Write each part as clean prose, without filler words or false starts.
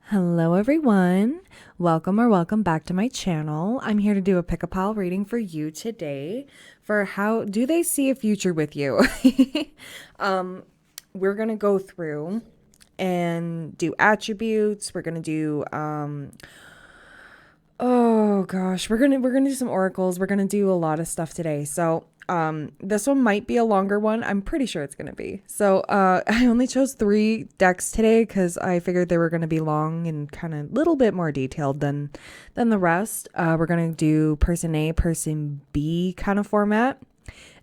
Hello everyone. Welcome back to my channel. I'm here to do a pick a pile reading for you today for how do they see a future with you. We're going to go through and do attributes. We're going to do oh gosh, we're going to do some oracles. We're going to do a lot of stuff today. So, this one might be a longer one. I'm pretty sure it's going to be. So, I only chose 3 decks today cuz I figured they were going to be long and kind of a little bit more detailed than the rest. We're going to do person A, person B kind of format,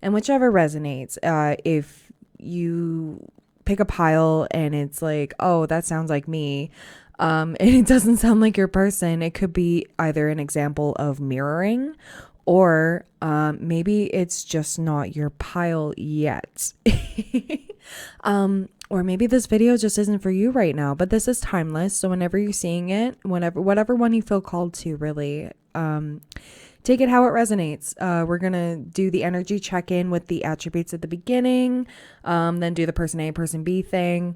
and whichever resonates. If you pick a pile and it's like, "Oh, that sounds like me." And it doesn't sound like your person. It could be either an example of mirroring or maybe it's just not your pile yet. Or maybe this video just isn't for you right now, but this is timeless. So whenever you're seeing it, whatever one you feel called to, really, take it how it resonates. We're going to do the energy check-in with the attributes at the beginning, then do the person A, person B thing.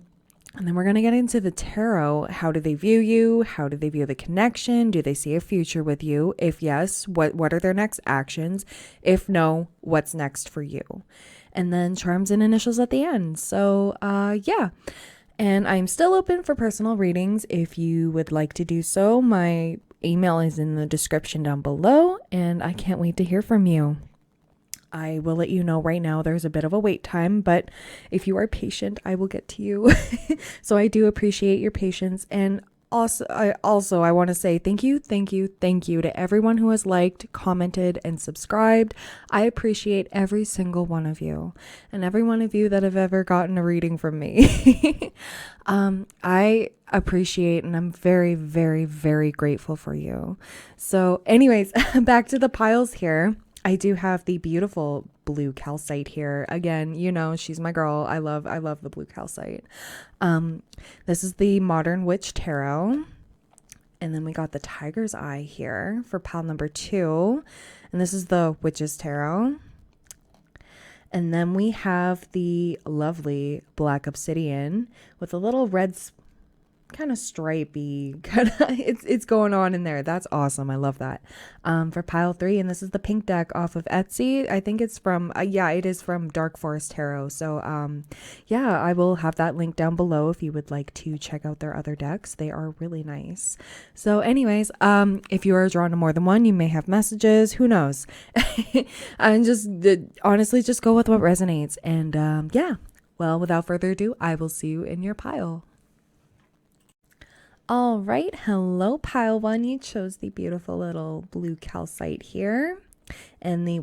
And then we're going to get into the tarot. How do they view you? How do they view the connection? Do they see a future with you? If yes, what are their next actions? If no, what's next for you? And then charms and initials at the end. So, yeah. And I'm still open for personal readings if you would like to do so. My email is in the description down below, and I can't wait to hear from you. I will let you know right now there's a bit of a wait time, but if you are patient, I will get to you. So I do appreciate your patience. And I want to say thank you to everyone who has liked, commented, and subscribed. I appreciate every single one of you and every one of you that have ever gotten a reading from me. I appreciate and I'm very, very, very grateful for you. So anyways, back to the piles here. I do have the beautiful blue calcite here. Again, you know, she's my girl. I love the blue calcite. This is the Modern Witch Tarot. And then we got the Tiger's Eye here for pile number 2. And this is the Witch's Tarot. And then we have the lovely Black Obsidian with a little red kind of stripey it's going on in there. That's awesome. I love that. For pile 3, and this is the pink deck off of Etsy. I think it's from it is from Dark Forest Tarot. So yeah, I will have that link down below if you would like to check out their other decks. They are really nice. So anyways, if you are drawn to more than one, you may have messages, who knows. And just honestly just go with what resonates. And yeah, well, without further ado, I will see you in your pile. All right. Hello, pile 1. You chose the beautiful little blue calcite here and the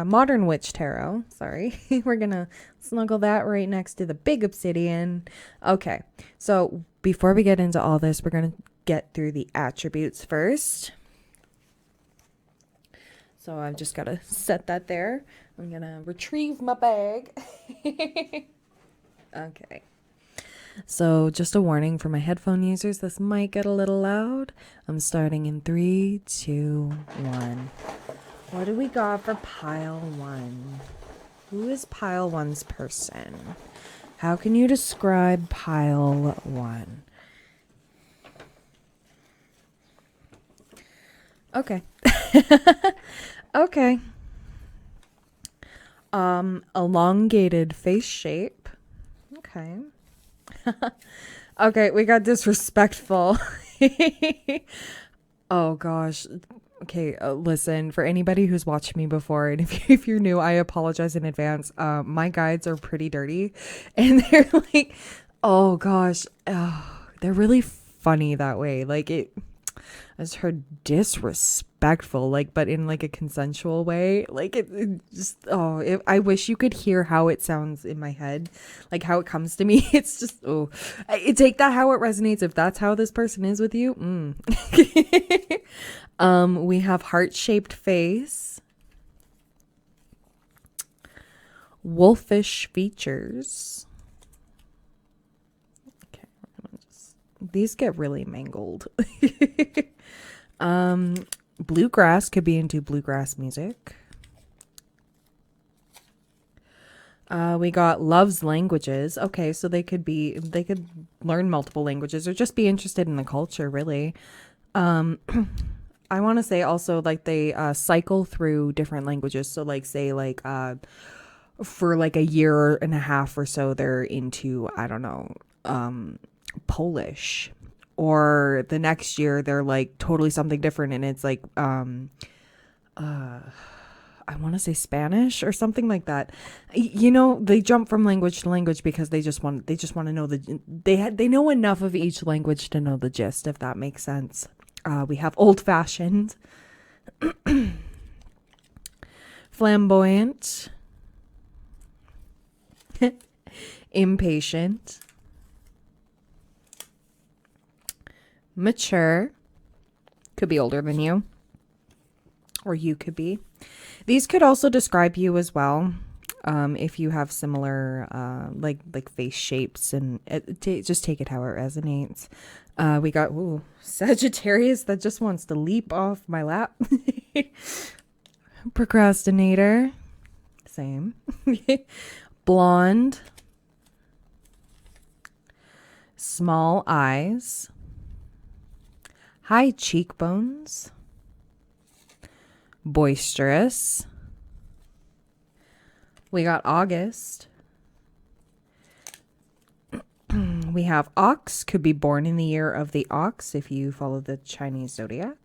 Modern Witch Tarot. Sorry. We're going to snuggle that right next to the big obsidian. Okay. So before we get into all this, we're going to get through the attributes first. So I've just got to set that there. I'm going to retrieve my bag. Okay. So just a warning for my headphone users, this might get a little loud. I'm starting in 3, 2, 1. What do we got for pile 1? Who is pile 1's person? How can you describe pile 1? Okay. Okay. Elongated face shape. Okay. Okay, we got disrespectful. Oh gosh. Okay, listen, for anybody who's watched me before, and if you're new, I apologize in advance. My guides are pretty dirty, and they're like, oh gosh, they're really funny that way. Like I just heard disrespectful, like, but in like a consensual way. Like it just, I wish you could hear how it sounds in my head, like how it comes to me. It's just, take that how it resonates. If that's how this person is with you. We have heart-shaped face, wolfish features. Okay, these get really mangled. Bluegrass, could be into bluegrass music. We got loves languages. Okay, so they could learn multiple languages or just be interested in the culture, really. Um, I want to say also like they cycle through different languages. So like say like for like a year and a half or so they're into, I don't know, Polish, or the next year they're like totally something different and it's like I want to say Spanish or something like that. You know, they jump from language to language because they just want to know they know enough of each language to know the gist, if that makes sense. We have old fashioned, flamboyant, impatient, mature, could be older than you, or you could be. These could also describe you as well. If you have similar like face shapes, and just take it how it resonates. We got Sagittarius that just wants to leap off my lap. Procrastinator, same. Blonde, small eyes, high cheekbones, boisterous. We got August. We have Ox, could be born in the year of the ox if you follow the Chinese zodiac.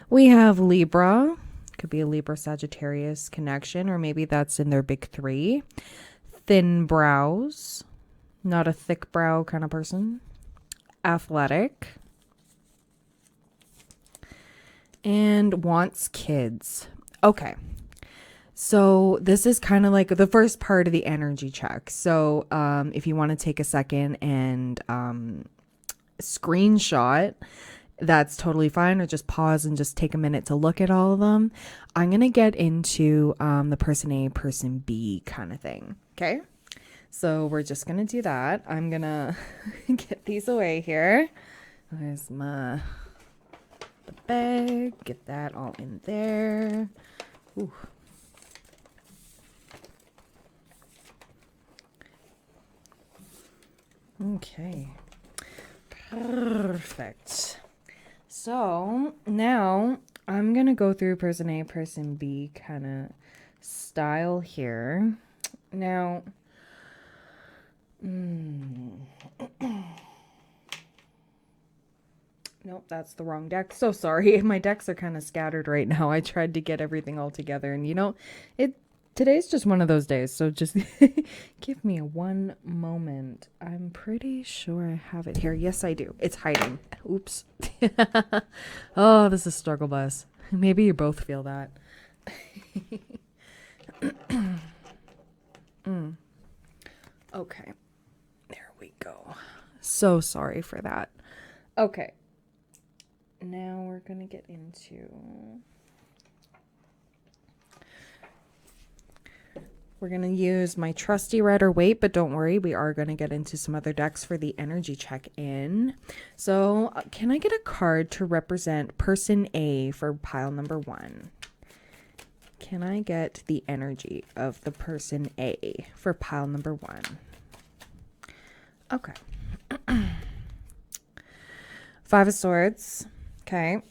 We have Libra, could be a Libra Sagittarius connection, or maybe that's in their big three. Thin brows, not a thick brow kind of person. Athletic. And wants kids. Okay. So this is kind of like the first part of the energy check. So if you want to take a second and screenshot, that's totally fine, or just pause and just take a minute to look at all of them. I'm going to get into the person A, person B kind of thing. Okay. So we're just going to do that. I'm going to get these away here. Where's the bag? Get that all in there. Ooh. Okay. Perfect. So now I'm going to go through person A, person B kind of style here. Now, nope, that's the wrong deck. So sorry. My decks are kind of scattered right now. I tried to get everything all together, and today's just one of those days. So just give me one moment. I'm pretty sure I have it here. Yes, I do. It's hiding. Oops. Oh, this is struggle bus. Maybe you both feel that. Okay. There we go. So sorry for that. Okay. Now we're going to get into... We're going to use my trusty Rider Waite, but don't worry, we are going to get into some other decks for the energy check-in. So can I get a card to represent person A for pile number 1? Can I get the energy of the person A for pile number 1? Okay. 5 of Swords. Okay.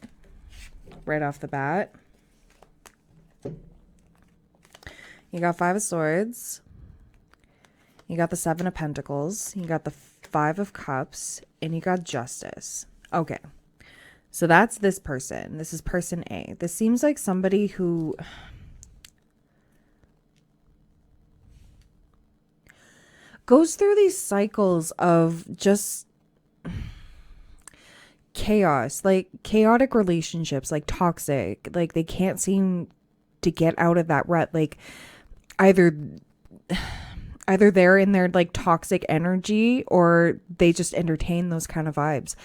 Right off the bat. You got 5 of Swords. You got the 7 of Pentacles. You got the 5 of Cups. And you got Justice. Okay. So that's this person. This is person A. This seems like somebody who... goes through these cycles of just chaos, like chaotic relationships, like toxic, like they can't seem to get out of that rut. Like either they're in their like toxic energy, or they just entertain those kind of vibes,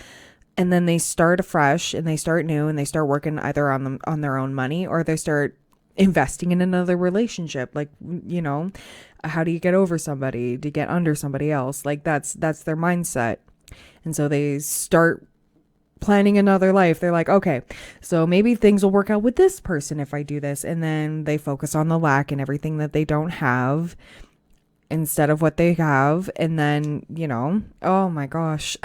and then they start afresh and they start new and they start working either on their own money, or they start investing in another relationship. Like, how do you get over somebody to get under somebody else? Like that's their mindset. And so they start planning another life. They're like, okay, so maybe things will work out with this person if I do this. And then they focus on the lack and everything that they don't have. instead of what they have. And then, you know, oh my gosh.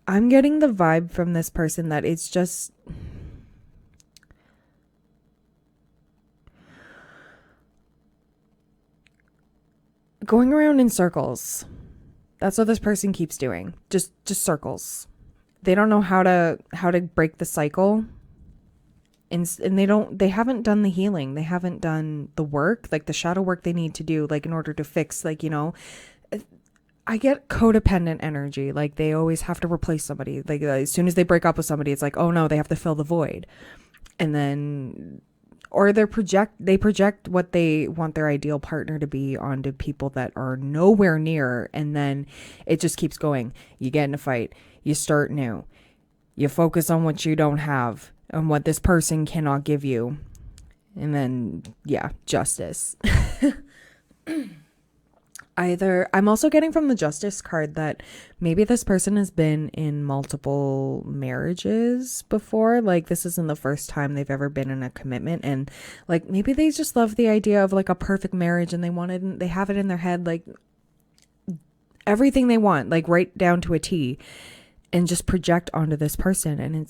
I'm getting the vibe from this person that it's just going around in circles. That's what this person keeps doing. Just circles. They don't know how to break the cycle. And they haven't done the healing. They haven't done the work, like the shadow work they need to do, like in order to fix, like, you know, I get codependent energy. Like they always have to replace somebody. Like as soon as they break up with somebody, it's like, oh no, they have to fill the void. And then, or they project what they want their ideal partner to be onto people that are nowhere near. And then it just keeps going. You get in a fight, you start new, you focus on what you don't have and what this person cannot give you. And then, yeah, justice. I'm also getting from the Justice card that maybe this person has been in multiple marriages before. Like this isn't the first time they've ever been in a commitment, and like maybe they just love the idea of like a perfect marriage, and they have it in their head, like everything they want, like right down to a T, and just project onto this person. And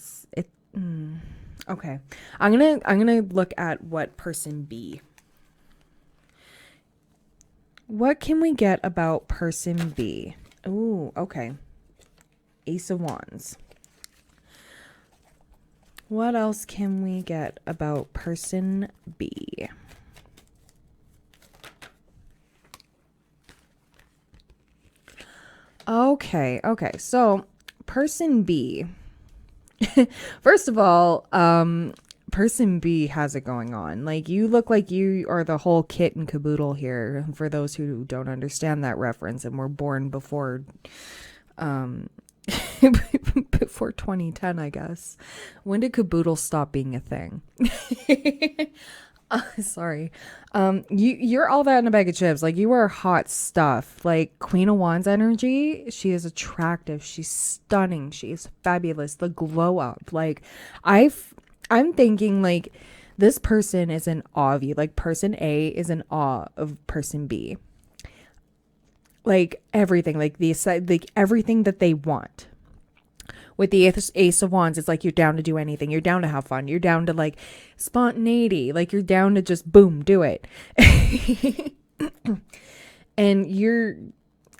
okay. I'm gonna look at what person B. What can we get about person B? Ooh, okay. Ace of Wands. What else can we get about person B? Okay. So, person B. First of all, person B has it going on. Like you look like you are the whole kit and caboodle here, for those who don't understand that reference and were born before before 2010, I guess. When did caboodle stop being a thing? Sorry. You're all that in a bag of chips. Like you are hot stuff. Like Queen of Wands energy. She is attractive. She's stunning. She is fabulous. The glow up. Like I'm thinking like this person is in awe of you. Like person A is in awe of person B. Like everything, like everything that they want. With the Ace of Wands, it's like you're down to do anything. You're down to have fun. You're down to like spontaneity. Like you're down to just boom, do it. And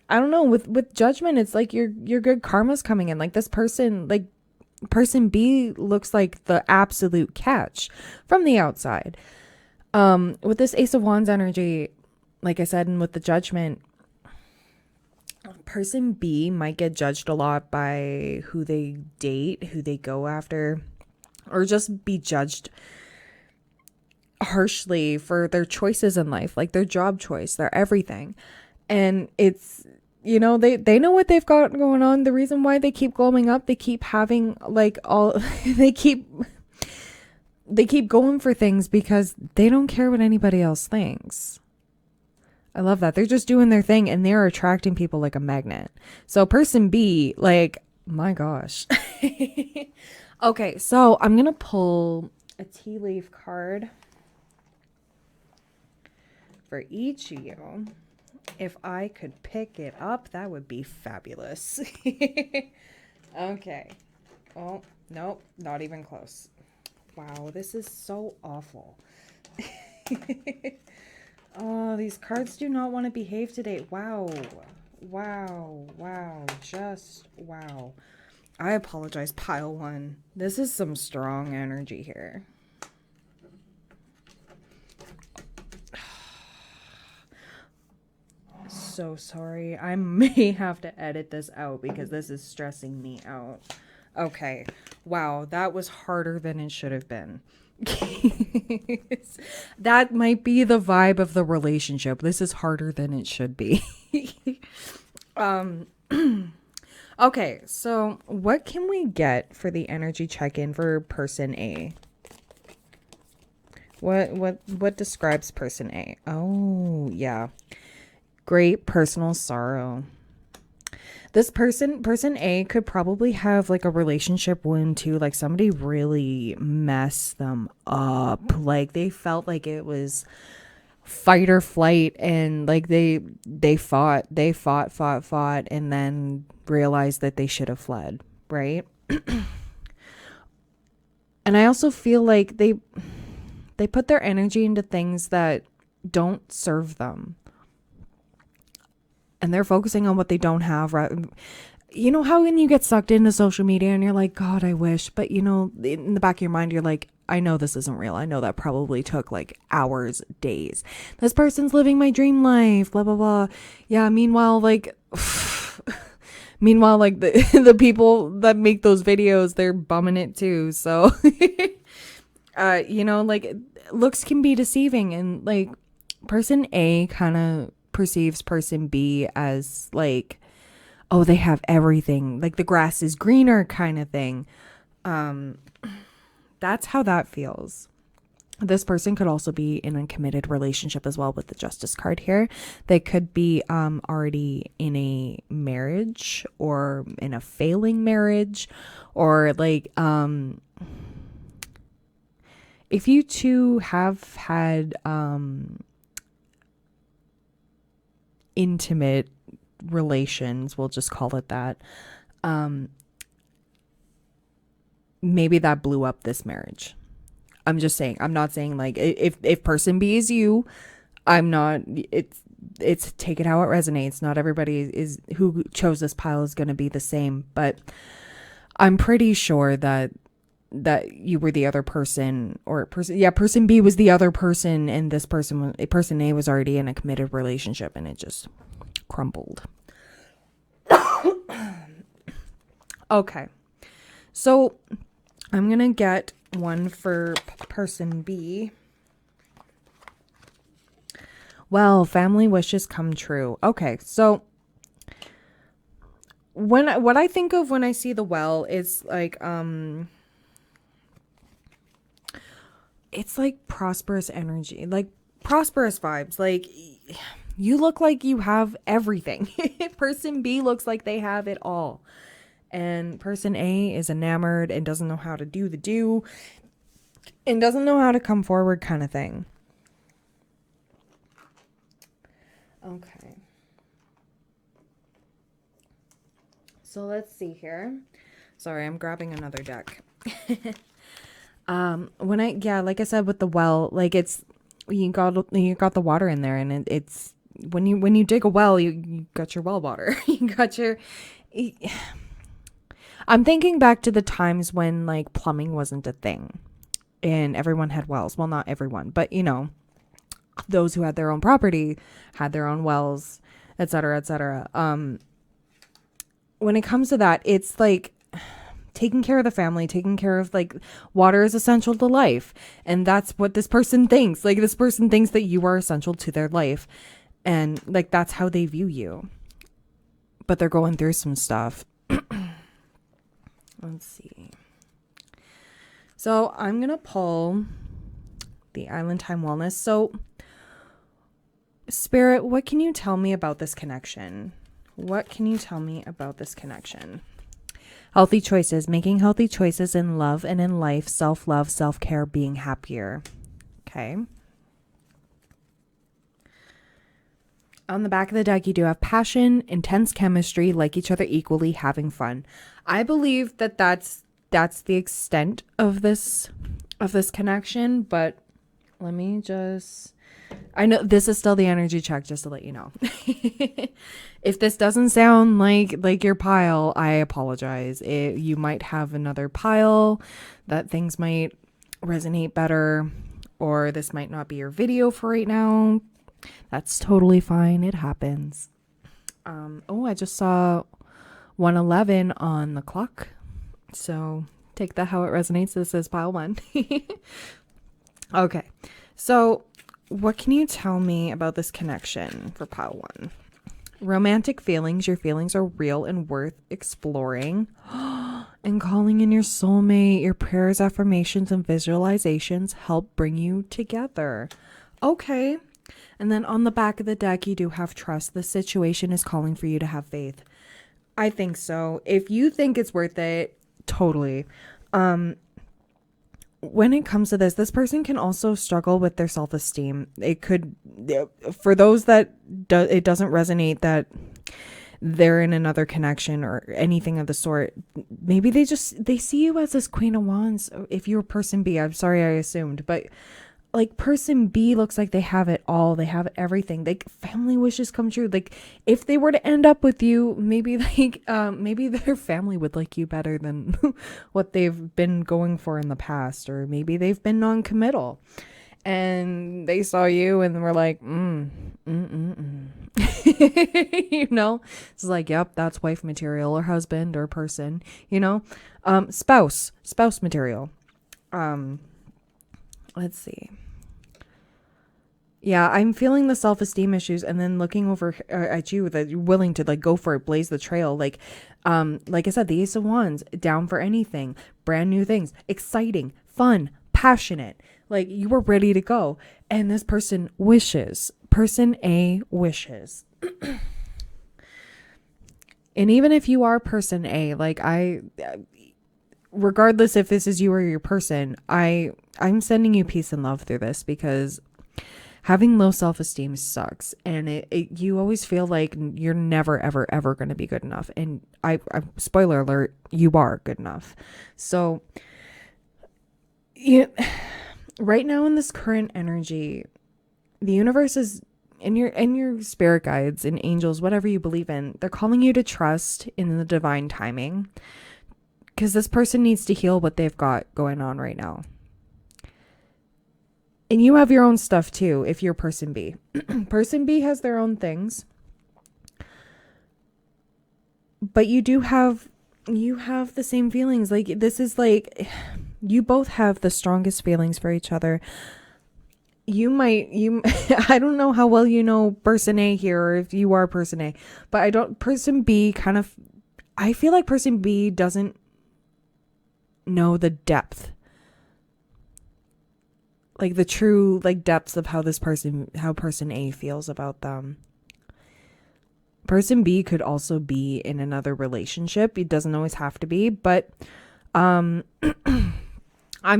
I don't know, with judgment, it's like your good karma's coming in. Like this person, like person B looks like the absolute catch from the outside. With this Ace of Wands energy, like I said, and with the judgment, person B might get judged a lot by who they date, who they go after, or just be judged harshly for their choices in life, like their job choice, their everything. And it's, you know, they know what they've got going on. The reason why they keep glowing up, they keep having like all they keep going for things because they don't care what anybody else thinks. I love that. They're just doing their thing and they're attracting people like a magnet. So person B, like, my gosh. Okay, so I'm going to pull a tea leaf card for each of you. If I could pick it up, that would be fabulous. Okay. Oh, nope, not even close. Wow, this is so awful. Oh, these cards do not want to behave today. Wow. Just wow. I apologize, pile one. This is some strong energy here. So sorry. I may have to edit this out because this is stressing me out. Okay. Wow, that was harder than it should have been. That might be the vibe of the relationship. This is harder than it should be. Okay, so what can we get for the energy check-in for person A? What describes person A? Oh, yeah. Great personal sorrow. This person A could probably have like a relationship wound too. Like somebody really messed them up. Like they felt like it was fight or flight, and like they fought, and then realized that they should have fled, right? And I also feel like they put their energy into things that don't serve them. And they're focusing on what they don't have. Right? You know how when you get sucked into social media and you're like, God, I wish. But, you know, in the back of your mind, you're like, I know this isn't real. I know that probably took like hours, days. This person's living my dream life, blah, blah, blah. Yeah, meanwhile, like... Meanwhile, like the people that make those videos, they're bumming it too. So, you know, like looks can be deceiving, and like person A kind of perceives person B as like, oh, they have everything, like the grass is greener kind of thing. That's how that feels. This person could also be in a committed relationship as well with the Justice card here. They could be already in a marriage or in a failing marriage, or like if you two have had intimate relations, we'll just call it that, maybe that blew up this marriage. I'm just saying, I'm not saying like if person B is you, I'm not, it's take it how it resonates. Not everybody is who chose this pile is going to be the same, but I'm pretty sure that you were the other person, or person B was the other person, and this person A was already in a committed relationship, and it just crumbled. Okay. So I'm going to get one for person B. Well, family wishes come true. Okay, so what I think of when I see the well is like it's like prosperous energy, like prosperous vibes. Like you look like you have everything. Person B looks like they have it all. And person A is enamored and doesn't know how to do the do and doesn't know how to come forward kind of thing. Okay. So let's see here. Sorry, I'm grabbing another deck. Like I said with the well, like it's you got the water in there, and it's when you dig a well, you got your well water. You got your I'm thinking back to the times when like plumbing wasn't a thing and everyone had wells. Well, not everyone, but you know, those who had their own property had their own wells, etc., etc. When it comes to that, it's like taking care of the family, taking care of like water is essential to life. And that's what this person thinks. Like this person thinks that you are essential to their life. And like, that's how they view you. But they're going through some stuff. Let's see. So I'm going to pull the Island Time Wellness. So Spirit, what can you tell me about this connection? What can you tell me about this connection? Healthy choices, making healthy choices in love and in life, self-love, self-care, being happier. Okay. On the back of the deck, you do have passion, intense chemistry, like each other equally, having fun. I believe that that's the extent of this connection, but let me just, I know this is still the energy check, just to let you know. If this doesn't sound like your pile, I apologize. You might have another pile that things might resonate better, or this might not be your video for right now. That's totally fine. It happens. I just saw 1:11 on the clock. So take that how it resonates. This is pile 1. Okay. So what can you tell me about this connection for pile 1? Romantic feelings. Your feelings are real and worth exploring. And calling in your soulmate. Your prayers, affirmations, and visualizations help bring you together. Okay. And then on the back of the deck, you do have trust. The situation is calling for you to have faith. I think so. If you think it's worth it, totally. Um, when it comes to this person can also struggle with their self-esteem. It could, for those that it doesn't resonate that they're in another connection or anything of the sort. Maybe they see you as this Queen of Wands. If you're person B, I'm sorry I assumed, but like person B looks like they have it all. They have everything. Like family wishes come true. Like if they were to end up with you, maybe maybe their family would like you better than what they've been going for in the past, or maybe they've been non-committal and they saw you and were like, you know, it's like, yep, that's wife material or husband or person, you know, spouse material. Um, let's see. Yeah, I'm feeling the self-esteem issues, and then looking over at you that you're willing to like go for it, blaze the trail. Like I said, the Ace of Wands, down for anything, brand new things, exciting, fun, passionate. Like you were ready to go, and this person person A wishes. And even if you are person A, like regardless if this is you or your person, I'm sending you peace and love through this, because having low self-esteem sucks, and you always feel like you're never ever ever going to be good enough, and I spoiler alert, you are good enough. So right now in this current energy, the universe is in your spirit guides and angels, whatever you believe in, they're calling you to trust in the divine timing, because this person needs to heal what they've got going on right now. And you have your own stuff too if you're person B. Person B has their own things. But you have the same feelings. Like this is like you both have the strongest feelings for each other. I don't know how well you know person A here, or if you are person A, but person B kind of, I feel like person B doesn't know the depth, like the true like depths of how person A feels about them. Person B could also be in another relationship. It doesn't always have to be, but I'm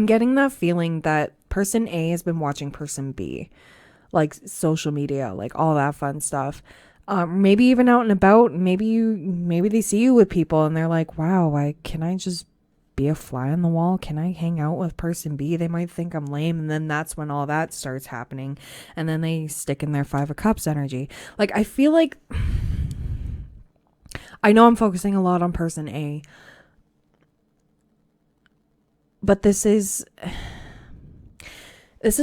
getting that feeling that person A has been watching person B, like social media, like all that fun stuff. Maybe even out and about. Maybe they see you with people and they're like, wow, can I just be a fly on the wall? Can I hang out with person B? They might think I'm lame. And then that's when all that starts happening. And then they stick in their 5 of Cups energy. Like, I feel like, I know I'm focusing a lot on person A, but this is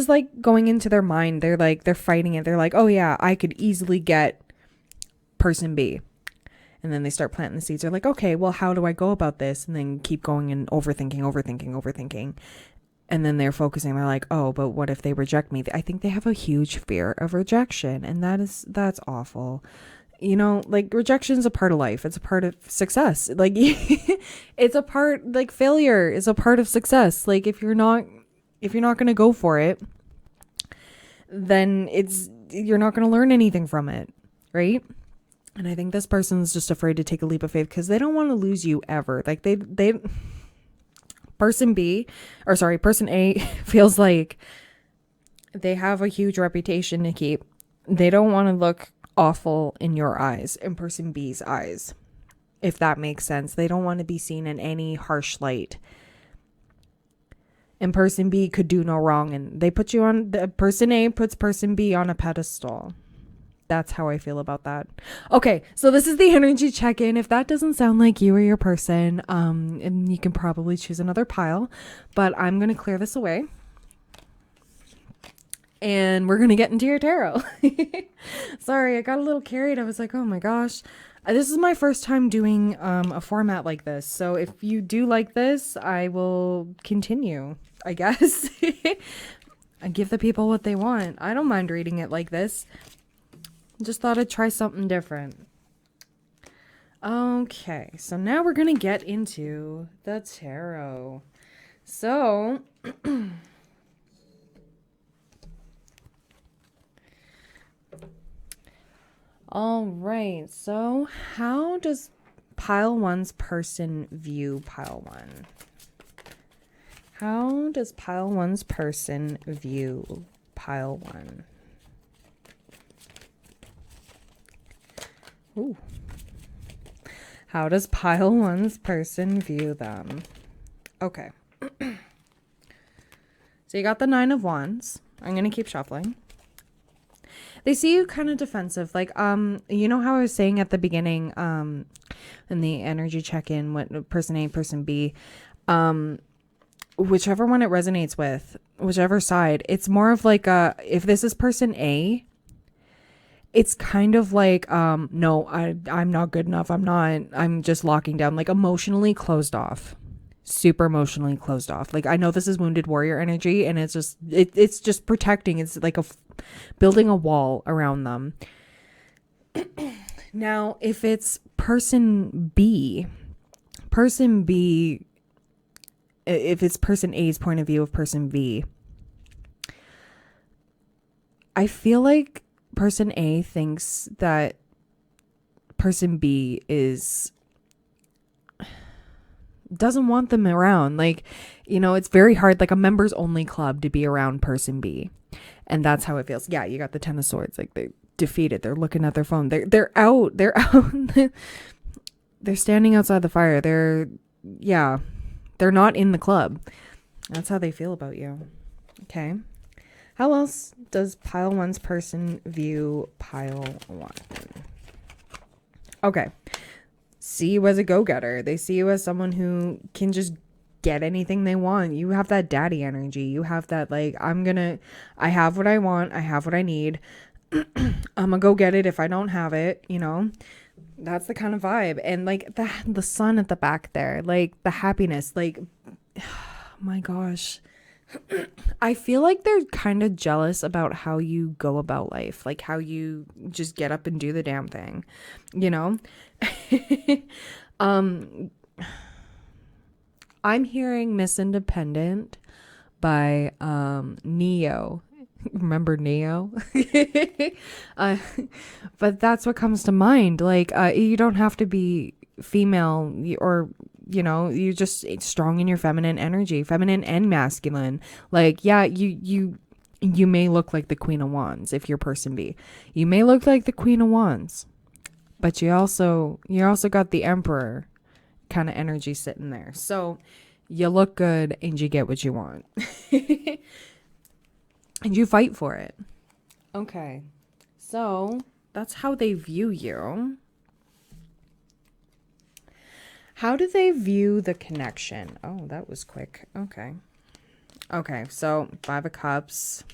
like going into their mind. They're fighting it. They're like, oh yeah, I could easily get person B. And then they start planting the seeds. They're like, okay, well, how do I go about this? And then keep going and overthinking. And then they're focusing. They're like, oh, but what if they reject me? I think they have a huge fear of rejection. And that's awful. You know, like rejection's a part of life. It's a part of success. Like it's a part, like failure is a part of success. Like if you're not going to go for it, then you're not going to learn anything from it. Right. And I think this person's just afraid to take a leap of faith because they don't want to lose you ever. Like person A feels like they have a huge reputation to keep. They don't want to look awful in your eyes, in person B's eyes, if that makes sense. They don't want to be seen in any harsh light. And person B could do no wrong, and person A puts person B on a pedestal. That's how I feel about that. Okay, so this is the energy check-in. If that doesn't sound like you or your person, and you can probably choose another pile, but I'm going to clear this away. And we're going to get into your tarot. Sorry, I got a little carried. I was like, oh my gosh. This is my first time doing a format like this. So if you do like this, I will continue, I guess. I give the people what they want. I don't mind reading it like this. Just thought I'd try something different. Okay, so now we're going to get into the tarot. So, all right. So, how does pile one's person view pile one? How does pile one's person view pile one? Ooh. How does pile one's person view them? Okay. So you got the 9 of Wands. I'm going to keep shuffling. They see you kind of defensive. Like, you know how I was saying at the beginning, in the energy check-in, what person A, person B, whichever one it resonates with, whichever side, it's more of like if this is person A, it's kind of like, no, I'm not good enough. I'm just locking down, like emotionally closed off, super emotionally closed off. Like, I know this is wounded warrior energy, and it's just protecting. It's like building a wall around them. Now, if it's person B, if it's person A's point of view of person B, I feel like person A thinks that person B doesn't want them around. Like, you know, it's very hard, like a members only club, to be around person B. And that's how it feels. Yeah, you got the 10 of Swords. Like, they're defeated. They're looking at their phone. They're out. They're standing outside the fire. They're not in the club. That's how they feel about you. Okay. How else does pile one's person view pile one? Okay. See you as a go-getter. They see you as someone who can just get anything they want. You have that daddy energy. You have that, like, I have what I want. I have what I need. I'm gonna go get it if I don't have it, you know? That's the kind of vibe. And like the sun at the back there, like the happiness, like, oh my gosh. I feel like they're kind of jealous about how you go about life, like how you just get up and do the damn thing, you know? I'm hearing Miss Independent by Neo. Remember Neo? But that's what comes to mind. Like, you don't have to be female, or, you know, you're just strong in your feminine energy, feminine and masculine. Like, yeah, you may look like the Queen of Wands if you're person B. You may look like the Queen of Wands, but you also got the Emperor kind of energy sitting there. So you look good and you get what you want. And you fight for it. Okay. So that's how they view you. How do they view the connection? Oh, that was quick. Okay. Okay. So 5 of Cups.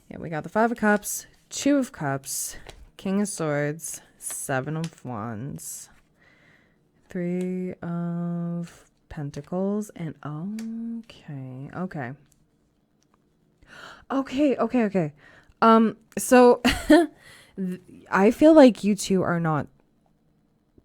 Yeah, we got the 5 of Cups, 2 of Cups, King of Swords, 7 of Wands, 3 of Pentacles, and Okay. So I feel like you two are not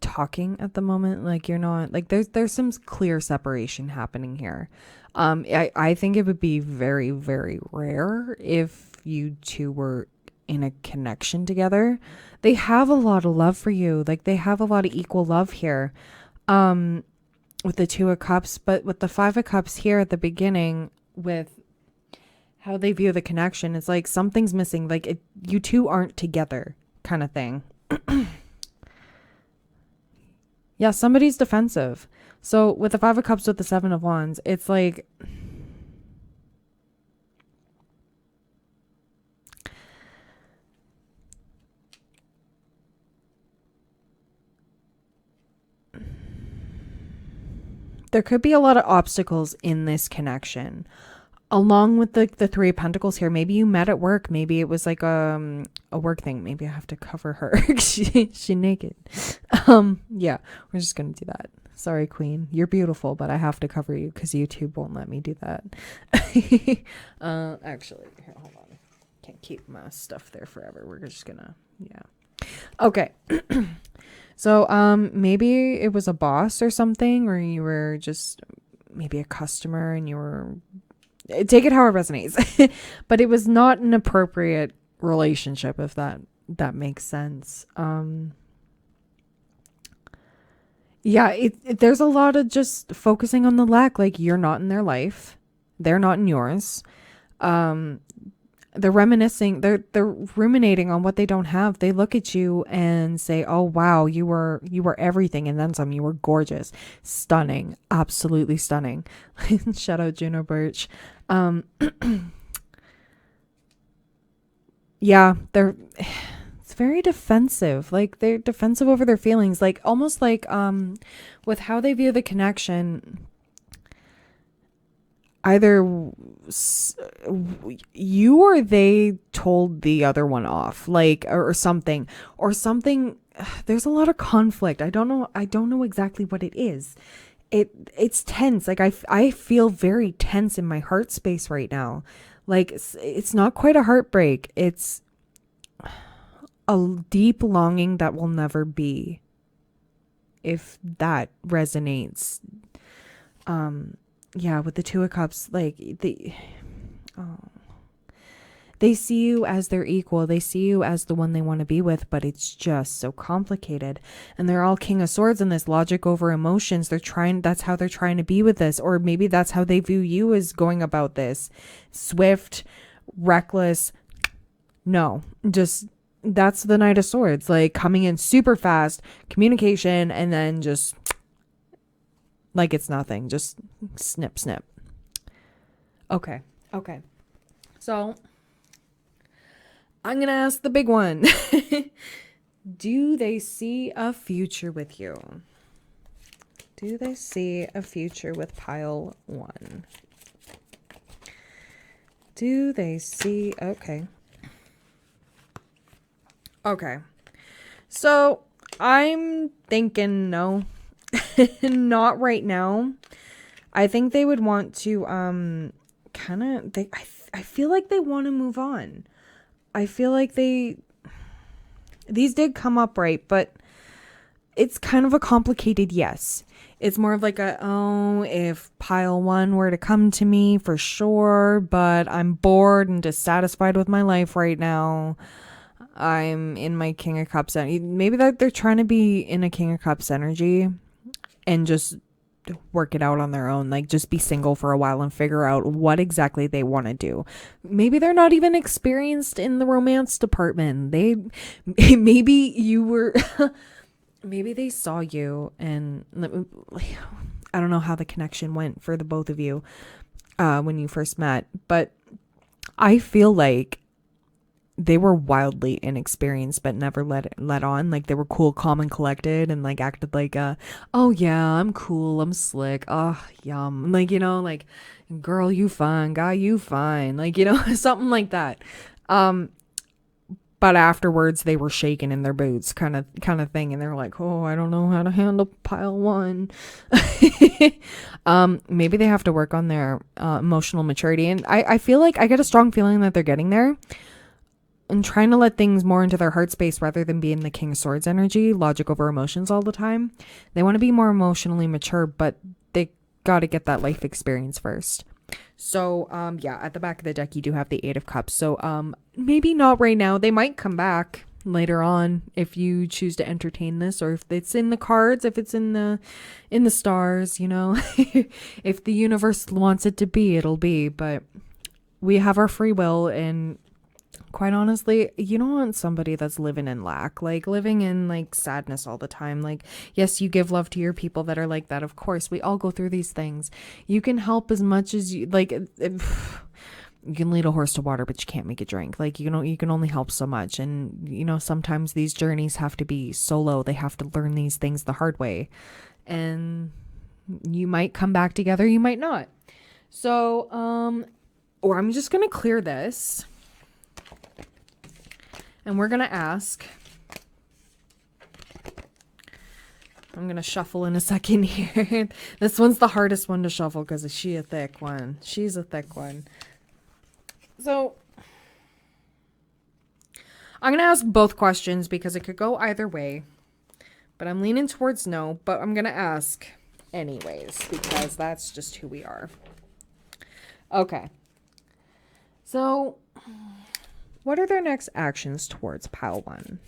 talking at the moment. Like, you're not, like, there's some clear separation happening here. I think it would be very, very rare if you two were in a connection together. They have a lot of love for you. Like, they have a lot of equal love here. With the 2 of Cups, but with the 5 of Cups here at the beginning, with how they view the connection, it's like something's missing. Like, you two aren't together, kind of thing. Yeah, somebody's defensive. So with the 5 of Cups with the 7 of Wands, it's like, there could be a lot of obstacles in this connection. Along with the 3 of Pentacles here, maybe you met at work. Maybe it was like a work thing. Maybe I have to cover her. She naked. Yeah, we're just gonna do that. Sorry, Queen. You're beautiful, but I have to cover you because YouTube won't let me do that. Actually, here, hold on. Can't keep my stuff there forever. We're just gonna, yeah. Okay. So, maybe it was a boss or something, or you were just maybe a customer and you were, take it how it resonates. But it was not an appropriate relationship, if that makes sense. Yeah, there's a lot of just focusing on the lack. Like, you're not in their life, they're not in yours. Um, they're reminiscing, they're ruminating on what they don't have. They look at you and say, "Oh wow, you were everything and then some. You were gorgeous, stunning, absolutely stunning." Shout out Juno Birch. Um, yeah, they're it's very defensive. Like, they're defensive over their feelings, like almost like with how they view the connection. Either you or they told the other one off, like, or something, or something. There's a lot of conflict. I don't know exactly what it is. It's tense. Like, I feel very tense in my heart space right now. Like, it's not quite a heartbreak. It's a deep longing that will never be, if that resonates. Yeah, with the Two of Cups, like, oh, they see you as their equal. They see you as the one they want to be with, but it's just so complicated. And they're all King of Swords in this, logic over emotions. That's how they're trying to be with this. Or maybe that's how they view you as going about this. Swift, reckless. No, just, that's the Knight of Swords. Like, coming in super fast, communication, and then just like it's nothing. Just snip, snip. Okay. Okay. So I'm going to ask the big one. Do they see a future with you? Do they see a future with pile one? Do they see... Okay. Okay. So I'm thinking no. Not right now. I think they would want to kind of... I feel like they want to move on. I feel like these did come up right, but it's kind of a complicated yes. It's more of like if pile one were to come to me, for sure, but I'm bored and dissatisfied with my life right now. I'm in my King of Cups. Maybe that they're trying to be in a King of Cups energy and just work it out on their own, like just be single for a while and figure out what exactly they want to do. Maybe they're not even experienced in the romance department. Maybe you were maybe they saw you, and I don't know how the connection went for the both of you when you first met, but I feel like they were wildly inexperienced but never let on. Like, they were cool, calm, and collected, and like acted like oh yeah, I'm cool, I'm slick, oh yum, like, like, girl you fine, guy you fine, like, something like that. But afterwards they were shaking in their boots, kind of thing, and they're like, oh, I don't know how to handle pile one. Maybe they have to work on their emotional maturity, and I feel like I get a strong feeling that they're getting there and trying to let things more into their heart space rather than be in the King of Swords energy, logic over emotions all the time. They want to be more emotionally mature, but they got to get that life experience first. So, yeah, at the back of the deck, you do have the Eight of Cups. So, maybe not right now. They might come back later on if you choose to entertain this, or if it's in the cards, if it's in the stars, if the universe wants it to be, it'll be. But we have our free will, and quite honestly, you don't want somebody that's living in lack, like living in like sadness all the time. Like, yes, you give love to your people that are like that. Of course, we all go through these things. You can help as much as you like. You can lead a horse to water, but you can't make it drink. Like, you can only help so much. And, sometimes these journeys have to be solo. They have to learn these things the hard way. And you might come back together, you might not. So, or I'm just going to clear this. And we're going to ask, I'm going to shuffle in a second here. This one's the hardest one to shuffle because she's a thick one. She's a thick one. So I'm going to ask both questions because it could go either way. But I'm leaning towards no, but I'm going to ask anyways because that's just who we are. Okay. So what are their next actions towards pile one?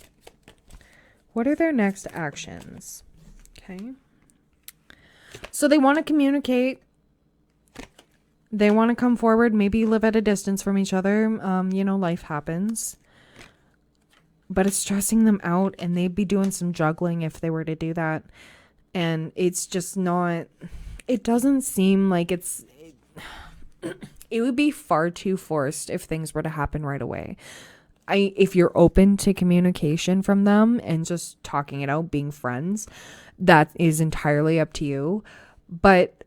What are their next actions? Okay. So they want to communicate. They want to come forward, maybe live at a distance from each other. You know, life happens. But it's stressing them out, and they'd be doing some juggling if they were to do that. And it's just not, it doesn't seem like it would be far too forced if things were to happen right away. If you're open to communication from them and just talking it out, being friends, that is entirely up to you. But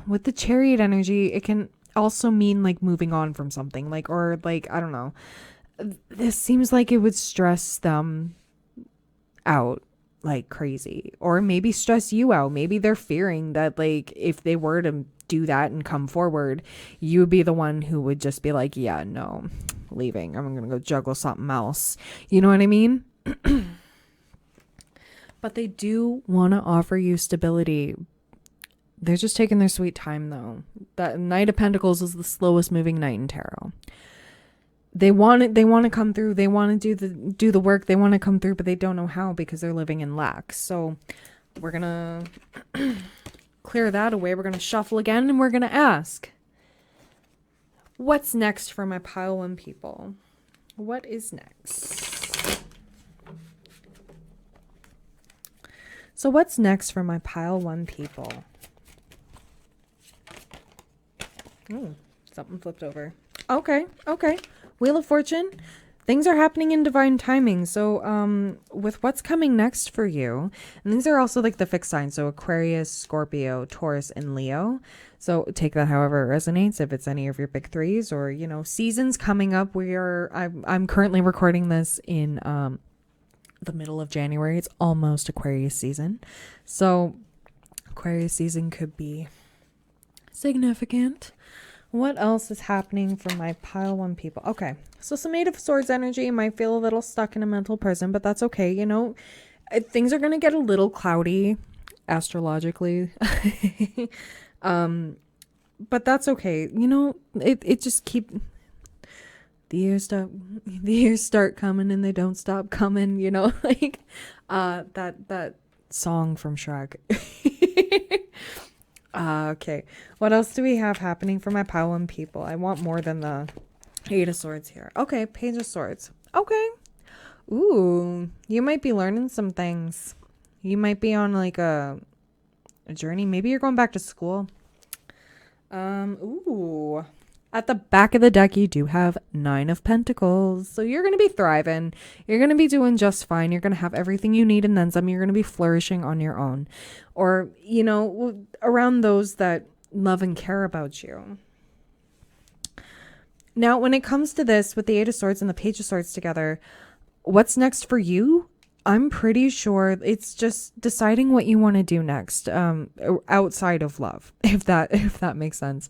with the Chariot energy, it can also mean like moving on from something, like, or like, I don't know. This seems like it would stress them out like crazy, or maybe stress you out. Maybe they're fearing that, like, if they were to do that and come forward, you would be the one who would just be like, yeah, no, leaving. I'm gonna go juggle something else. You know what I mean? But they do want to offer you stability. They're just taking their sweet time, though. That Knight of Pentacles is the slowest moving knight in tarot. They want it. They want to come through. They want to do the work. They want to come through, but they don't know how because they're living in lack. So we're gonna clear that away. We're gonna shuffle again, and we're gonna ask, what's next for my pile one people? What is next? So what's next for my pile one people? Oh, something flipped over. Okay. Wheel of Fortune. Things are happening in divine timing. So with what's coming next for you, and these are also like the fixed signs. So Aquarius, Scorpio, Taurus, and Leo. So take that however it resonates. If it's any of your big threes, or, you know, seasons coming up. I'm currently recording this in the middle of January. It's almost Aquarius season. So Aquarius season could be significant. What else is happening for my pile one people? Okay, so some Eight of Swords energy. You might feel a little stuck in a mental prison, but that's okay. You know, things are going to get a little cloudy astrologically. But that's okay. You know, it just the years start coming and they don't stop coming, you know, like that song from Shrek. Okay, what else do we have happening for my pile one people? I want more than the Eight of Swords here. Okay, Page of Swords. Okay. Ooh, you might be learning some things. You might be on like a journey. Maybe you're going back to school. Ooh. At the back of the deck, you do have Nine of Pentacles. So you're going to be thriving. You're going to be doing just fine. You're going to have everything you need and then some. You're going to be flourishing on your own. Or, you know, around those that love and care about you. Now, when it comes to this, with the Eight of Swords and the Page of Swords together, what's next for you? I'm pretty sure it's just deciding what you want to do next, outside of love, if that makes sense.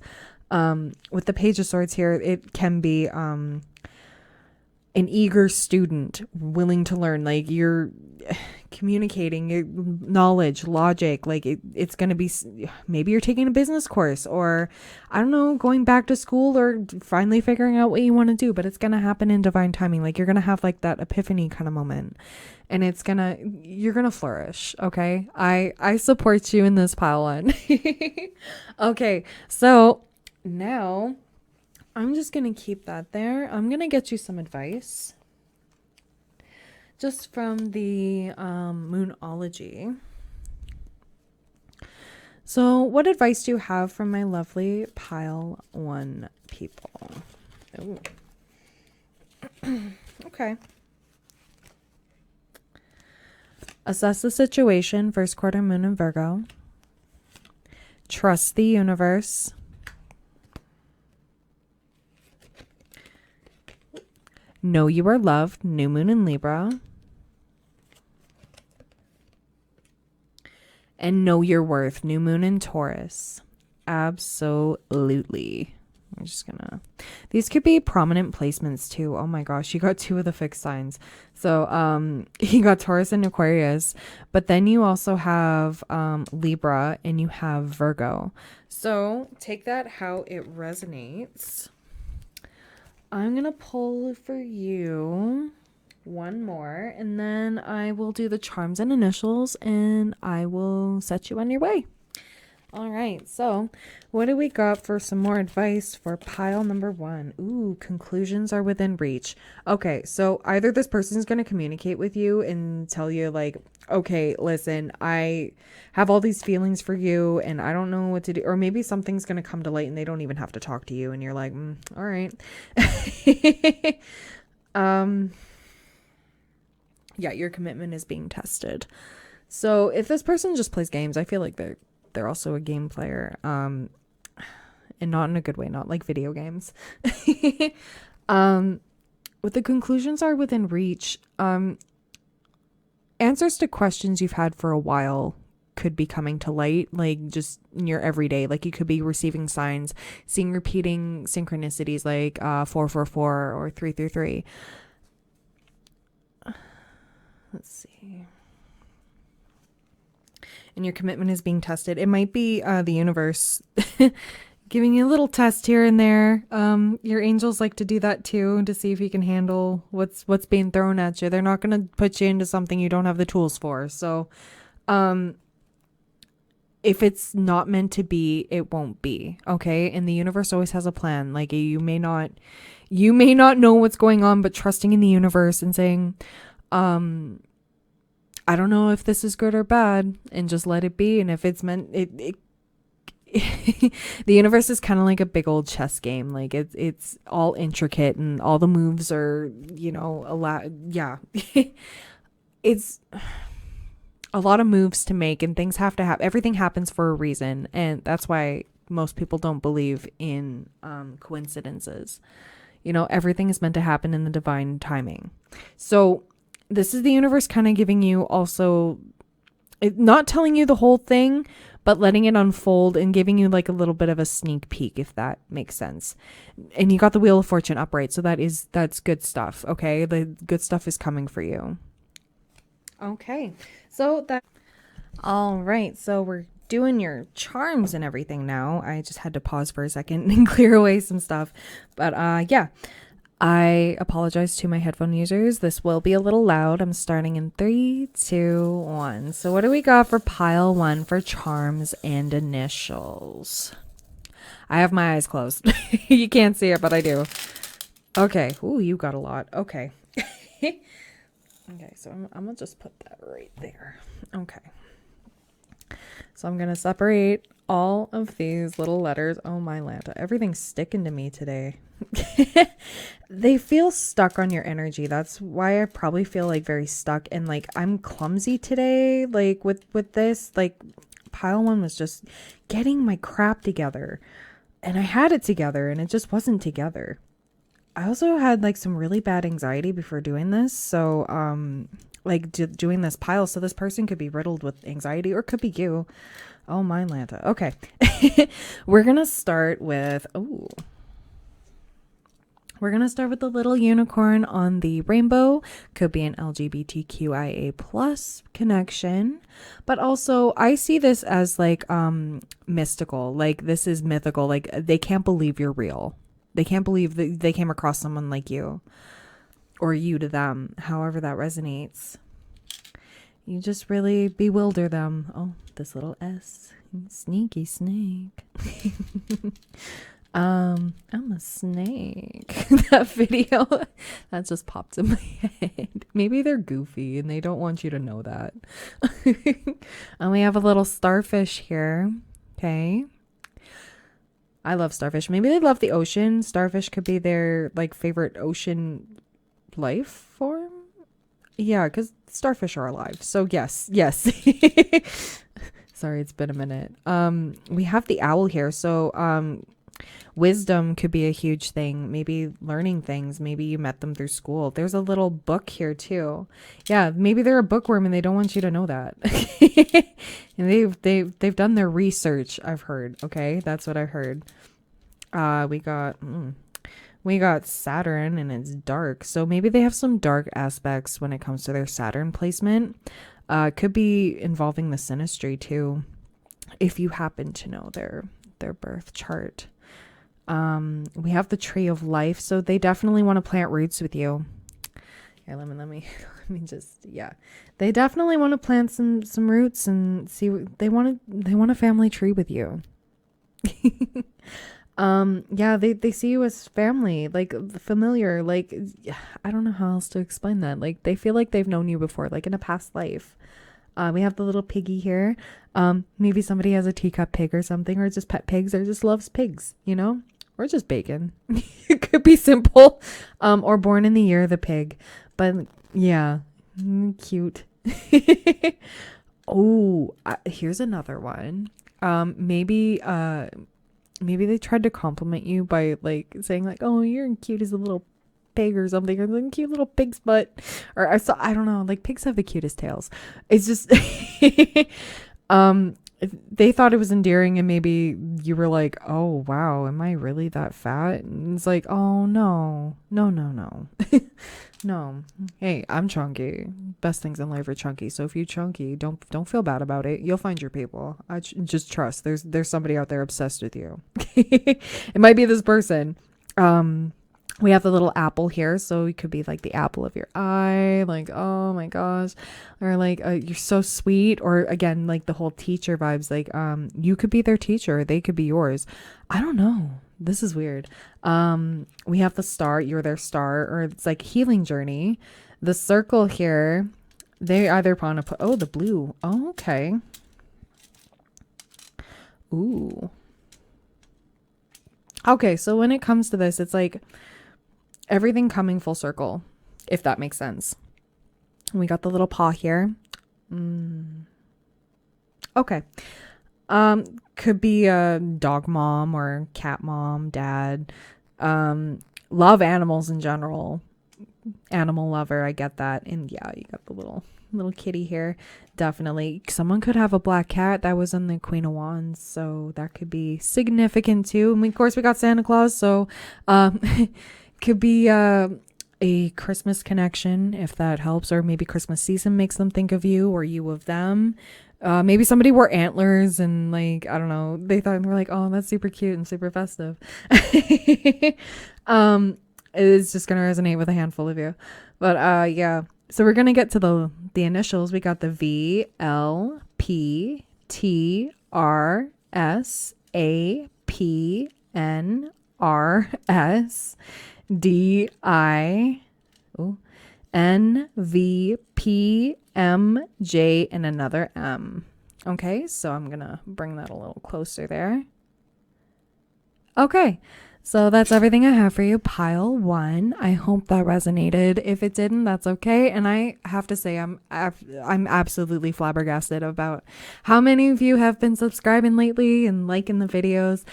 With the Page of Swords here, it can be an eager student willing to learn. Like, you're communicating your knowledge, logic. Like, it's going to be, maybe you're taking a business course, or I don't know, going back to school, or finally figuring out what you want to do. But it's going to happen in divine timing. Like, you're going to have like that epiphany kind of moment, and you're going to flourish. Okay. I support you in this pile one. Okay. So now I'm just going to keep that there. I'm going to get you some advice just from the Moonology. So what advice do you have from my lovely pile one people? Ooh. Okay. Assess the situation, first quarter moon in Virgo. Trust the universe. Know you are loved, new moon in Libra. And know your worth, new moon in Taurus. Absolutely. I'm just gonna, these could be prominent placements too. Oh my gosh, you got two of the fixed signs. So you got Taurus and Aquarius, but then you also have Libra and you have Virgo. So take that how it resonates. I'm gonna pull for you one more, and then I will do the charms and initials, and I will set you on your way. All right, so what do we got for some more advice for pile number 1? Ooh, conclusions are within reach. Okay, so either this person's going to communicate with you and tell you, like, okay, listen, I have all these feelings for you and I don't know what to do. Or maybe something's going to come to light and they don't even have to talk to you and you're like, all right. Yeah, your commitment is being tested. So if this person just plays games, I feel like they're also a game player, and not in a good way, not like video games. What the conclusions are within reach, answers to questions you've had for a while could be coming to light, like just in your everyday. Like you could be receiving signs, seeing repeating synchronicities like 444 or 333. Let's see. And your commitment is being tested. It might be the universe giving you a little test here and there. Your angels like to do that too, to see if you can handle what's being thrown at you. They're not going to put you into something you don't have the tools for. So if it's not meant to be, it won't be. Okay. And the universe always has a plan. Like you may not know what's going on, but trusting in the universe and saying, I don't know if this is good or bad, and just let it be. And if it's meant, the universe is kind of like a big old chess game. Like it's all intricate and all the moves are, a lot. Yeah. It's a lot of moves to make and things have to happen. Everything happens for a reason. And that's why most people don't believe in coincidences. Everything is meant to happen in the divine timing. So this is the universe kind of giving you also, not telling you the whole thing, but letting it unfold and giving you like a little bit of a sneak peek, if that makes sense. And you got the Wheel of Fortune upright. So that's good stuff. Okay. The good stuff is coming for you. Okay. All right. So we're doing your charms and everything now. I just had to pause for a second and clear away some stuff. But yeah. I apologize to my headphone users. This will be a little loud. I'm starting in 3, 2, 1. So what do we got for pile 1 for charms and initials? I have my eyes closed. You can't see it, but I do. Okay. Ooh, you got a lot. Okay. Okay, so I'm going to just put that right there. Okay. So I'm going to separate all of these little letters. Oh my Lanta, everything's sticking to me today. They feel stuck on your energy. That's why I probably feel like very stuck, and like I'm clumsy today, like with this. Like pile 1 was just getting my crap together, and I had it together and it just wasn't together. I also had like some really bad anxiety before doing this, so doing this pile. So this person could be riddled with anxiety, or could be you. Oh my Lanta. Okay. We're gonna start with We're going to start with the little unicorn on the rainbow. Could be an LGBTQIA plus connection. But also, I see this as like mystical. Like this is mythical. Like they can't believe you're real. They can't believe that they came across someone like you. Or you to them. However that resonates. You just really bewilder them. Oh, this little S. Sneaky snake. I'm a snake. That video that just popped in my head. Maybe they're goofy and they don't want you to know that. And we have a little starfish here. Okay. I love starfish. Maybe they love the ocean. Starfish could be their like favorite ocean life form. Yeah, because starfish are alive. So yes. Sorry, it's been a minute. We have the owl here. So wisdom could be a huge thing. Maybe learning things. Maybe you met them through school. There's a little book here too. Yeah, maybe they're a bookworm and they don't want you to know that. And they've done their research, I've heard. Okay, that's what I've heard. We got Saturn and it's dark. So maybe they have some dark aspects when it comes to their Saturn placement. Could be involving the synastry too, if you happen to know their birth chart. We have the tree of life, so they definitely want to plant roots with you. Here, let me Yeah, they definitely want to plant some roots and see what they want a family tree with you. Yeah, they see you as family, like familiar, like I don't know how else to explain that. Like they feel like they've known you before, like in a past life. We have the little piggy here. Maybe somebody has a teacup pig or something, or just pet pigs, or just loves pigs, or just bacon. It could be simple. Or born in the year of the pig. But yeah, cute. Oh, here's another one. Maybe they tried to compliment you by like saying like, "Oh, you're cute as a little pig" or something, or the cute little pig's butt. Or I don't know, like pigs have the cutest tails. It's just they thought it was endearing, and maybe you were like, "Oh wow, am I really that fat?" And it's like, "Oh no, no, no, no." No. Hey, I'm chunky. Best things in life are chunky. So if you chunky, don't feel bad about it. You'll find your people. Just trust. There's somebody out there obsessed with you. It might be this person. We have the little apple here, so it could be like the apple of your eye, like, oh my gosh, or like you're so sweet, or again like the whole teacher vibes, like you could be their teacher, they could be yours. I don't know. This is weird. We have the star, you're their star, or it's like healing journey. The circle here, they either want to put, oh, the blue. Oh, okay. Ooh. Okay, so when it comes to this, it's like everything coming full circle, if that makes sense. We got the little paw here. Okay. Could be a dog mom or cat mom, dad. Love animals in general. Animal lover, I get that. And yeah, you got the little kitty here. Definitely. Someone could have a black cat that was in the Queen of Wands, so that could be significant too. And of course we got Santa Claus, so could be a Christmas connection, if that helps, or maybe Christmas season makes them think of you or you of them. Maybe somebody wore antlers and like, I don't know, they thought, they were like, oh, that's super cute and super festive. It's just going to resonate with a handful of you. But yeah, so we're going to get to the initials. We got the V, L, P, T, R, S, A, P, N, R, S, D, I, N, V, P, M, J, and another M. Okay, so I'm going to bring that a little closer there. Okay, so that's everything I have for you. Pile 1. I hope that resonated. If it didn't, that's okay. And I have to say, I'm absolutely flabbergasted about how many of you have been subscribing lately and liking the videos.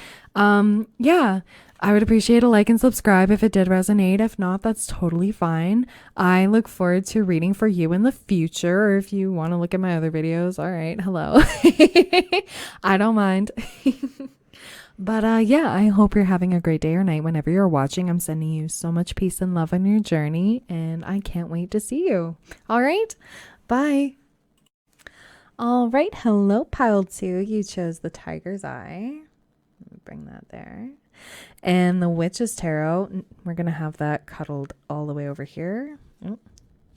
Yeah. I would appreciate a like and subscribe if it did resonate. If not, that's totally fine. I look forward to reading for you in the future. Or if you want to look at my other videos, all right, hello. I don't mind. But yeah, I hope you're having a great day or night whenever you're watching. I'm sending you so much peace and love on your journey, and I can't wait to see you. All right, bye. All right, hello, pile 2. You chose the Tiger's Eye. Let me bring that there. And the Witch's Tarot, we're going to have that cuddled all the way over here. Oh,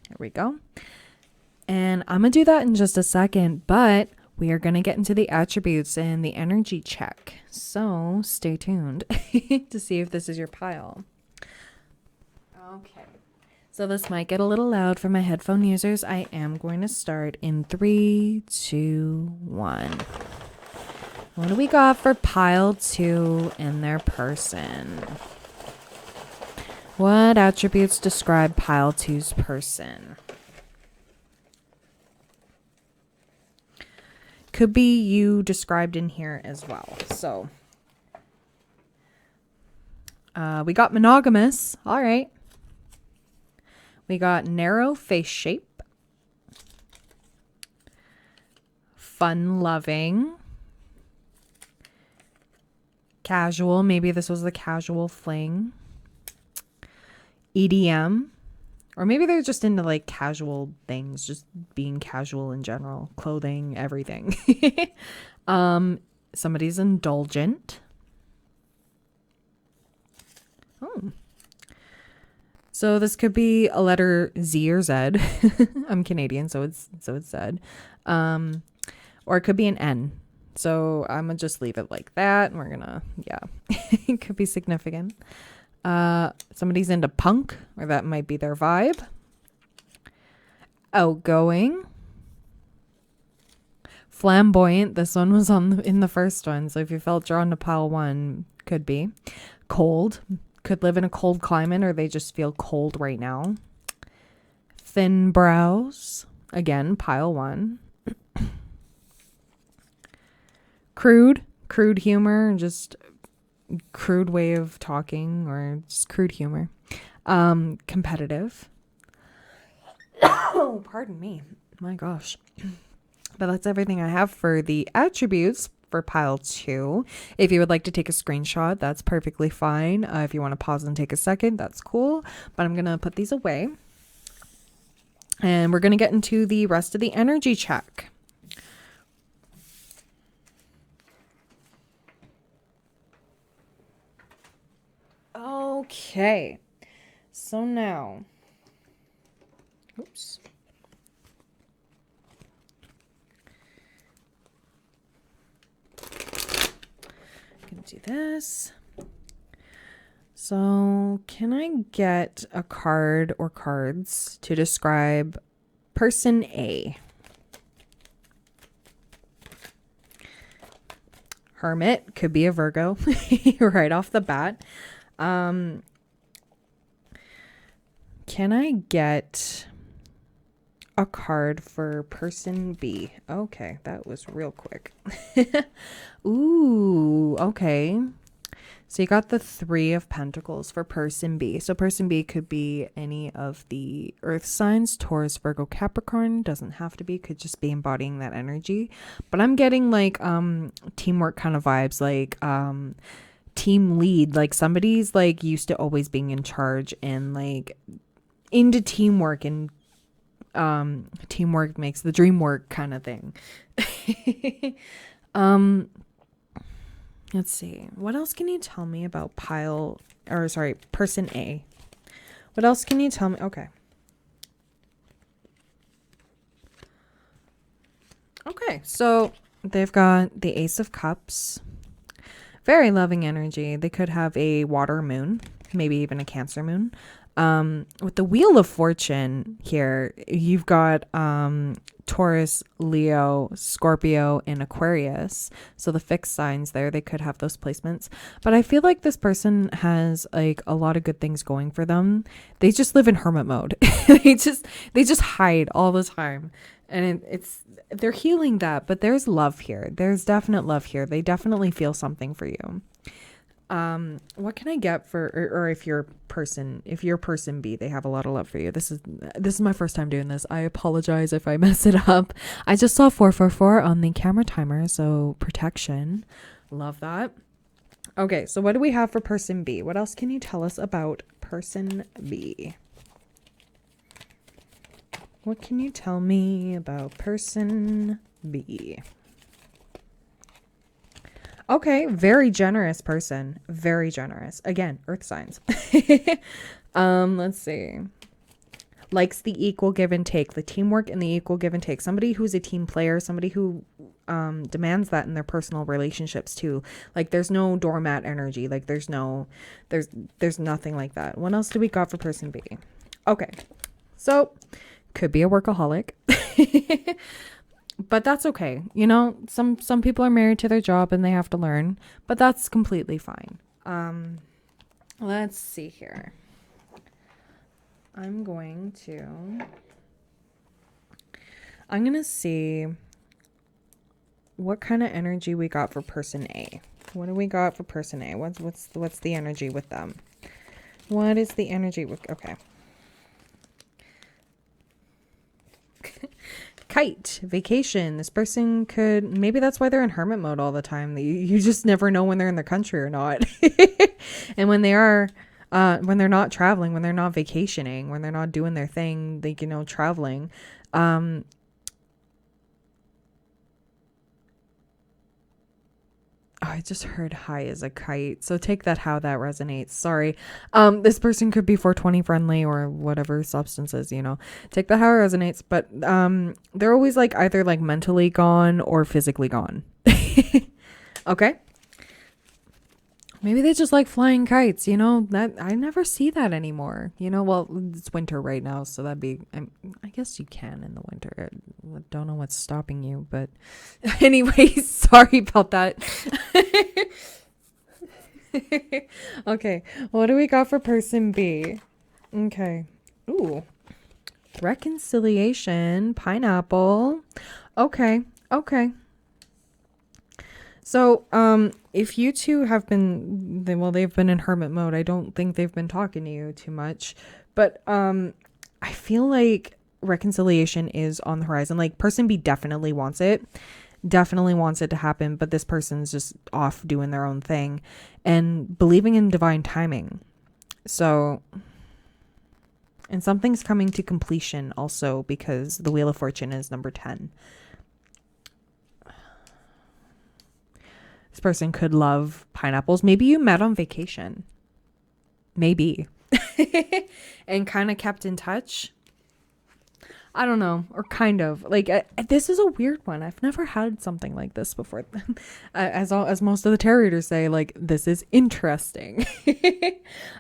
here we go. And I'm going to do that in just a second, but we are going to get into the attributes and the energy check. So stay tuned to see if this is your pile. Okay. So this might get a little loud for my headphone users. I am going to start in 3, 2, 1. What do we got for pile 2 and their person? What attributes describe pile 2's person? Could be you described in here as well. So we got monogamous. All right. We got narrow face shape. Fun loving. Casual. Maybe this was the casual fling. EDM. Or maybe they're just into like casual things, just being casual in general, clothing, everything. Somebody's indulgent. Oh. So this could be a letter Z or Z. I'm Canadian, so it's Z. Or it could be an N. So I'm gonna just leave it like that. And we're gonna, yeah, it could be significant. Somebody's into punk, or that might be their vibe. Outgoing. Flamboyant. This one was in the first one. So if you felt drawn to pile 1, could be. Cold. Could live in a cold climate, or they just feel cold right now. Thin brows. Again, pile 1. Crude humor, just crude way of talking, or just crude humor. Competitive. Oh, pardon me. My gosh. But that's everything I have for the attributes for pile 2. If you would like to take a screenshot, that's perfectly fine. If you want to pause and take a second, that's cool. But I'm going to put these away. And we're going to get into the rest of the energy check. Okay. So now, oops. Gonna do this. So can I get a card or cards to describe person A? Hermit, could be a Virgo right off the bat. Can I get a card for person B? Okay, that was real quick. Ooh, okay. So you got the 3 of Pentacles for person B. So person B could be any of the earth signs, Taurus, Virgo, Capricorn. Doesn't have to be, could just be embodying that energy. But I'm getting like teamwork kind of vibes, like team lead, like somebody's like used to always being in charge and like into teamwork, and teamwork makes the dream work kind of thing. Let's see. What else can you tell me about person A? What else can you tell me? Okay. Okay, so they've got the Ace of Cups. Very loving energy. They could have a water moon, maybe even a Cancer moon. With the Wheel of Fortune here, you've got Taurus, Leo, Scorpio, and Aquarius. So the fixed signs there, they could have those placements. But I feel like this person has like a lot of good things going for them. They just live in hermit mode. they just hide all the time. And they're healing that, but there's love here. There's definite love here. They definitely feel something for you. What can I get for, or if you're person B, they have a lot of love for you. This is my first time doing this. I apologize if I mess it up. I just saw 444 on the camera timer, so protection. Love that. Okay, so what do we have for person B? What else can you tell us about person B? What can you tell me about person B? Okay, very generous person. Very generous. Again, earth signs. Let's see. Likes the equal give and take, the teamwork and the equal give and take. Somebody who's a team player, somebody who demands that in their personal relationships too. Like there's no doormat energy. Like there's nothing like that. What else do we got for person B? Okay. So could be a workaholic. But that's okay. You know, some people are married to their job and they have to learn, but that's completely fine. Let's see here. I'm going to see what kind of energy we got for person A. What do we got for person A? What's the energy with them? What is the energy with, okay. Kite, vacation. This person could, maybe that's why they're in hermit mode all the time. You just never know when they're in the country or not. And when they are, when they're not traveling, when they're not vacationing, when they're not doing their thing, they, traveling. I just heard high as a kite. So take that how that resonates. Sorry. This person could be 420 friendly or whatever substances, you know. Take that how it resonates. But they're always like either like mentally gone or physically gone. Okay. Maybe they just like flying kites, you know, that I never see that anymore. You know, well, it's winter right now, so that'd be, I guess you can in the winter. I don't know what's stopping you, but anyways, sorry about that. Okay, what do we got for person B? Okay. Ooh, reconciliation, pineapple. Okay, okay. So, if you two have been, they've been in hermit mode. I don't think they've been talking to you too much, but, I feel like reconciliation is on the horizon. Like person B definitely wants it to happen, but this person's just off doing their own thing and believing in divine timing. So, and something's coming to completion also because the Wheel of Fortune is number 10. This person could love pineapples. Maybe you met on vacation. Maybe. And kind of kept in touch. I don't know. Or kind of. Like, this is a weird one. I've never had something like this before. As most of the tarot readers say, like, this is interesting.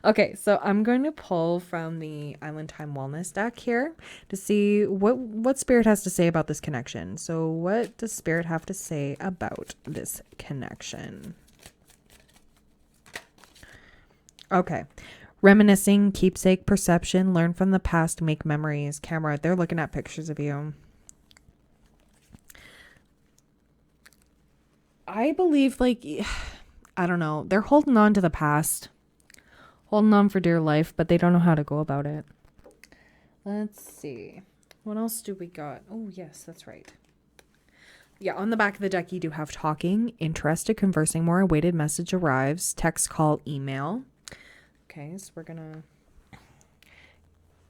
Okay, so I'm going to pull from the Island Time Wellness deck here to see what Spirit has to say about this connection. So what does Spirit have to say about this connection? Okay. Reminiscing, keepsake, perception, learn from the past, make memories. Camera, they're looking at pictures of you. I believe, like, I don't know. They're holding on to the past. Holding on for dear life, but they don't know how to go about it. Let's see. What else do we got? Oh, yes, that's right. Yeah, on the back of the deck, you do have talking, interested, conversing more, awaited message arrives, text, call, email. Okay, so we're gonna,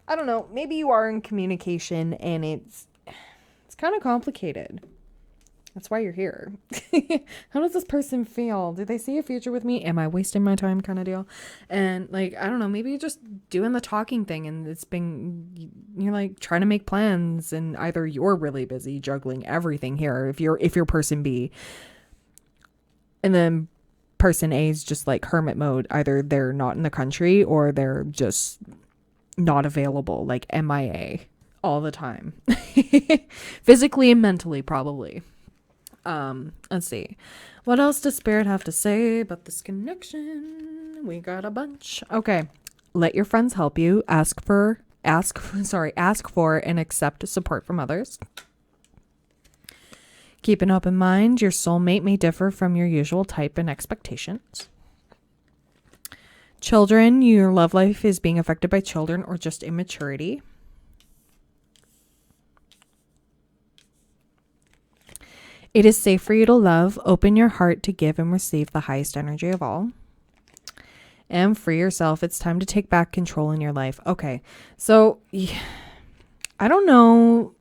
I don't know, maybe you are in communication and it's kind of complicated. That's why you're here. How does this person feel? Do they see a future with me? Am I wasting my time, kind of deal? And like, I don't know, maybe you're just doing the talking thing and you're like trying to make plans and either you're really busy juggling everything here if you're person B, and then person A is just like hermit mode. Either they're not in the country or they're just not available, like MIA all the time. Physically and mentally, probably. Let's see. What else does Spirit have to say about this connection? We got a bunch. Okay. Let your friends help you. Ask for and accept support from others. Keep an open mind. Your soulmate may differ from your usual type and expectations. Children, your love life is being affected by children or just immaturity. It is safe for you to love. Open your heart to give and receive the highest energy of all. And free yourself. It's time to take back control in your life. Okay, so I don't know.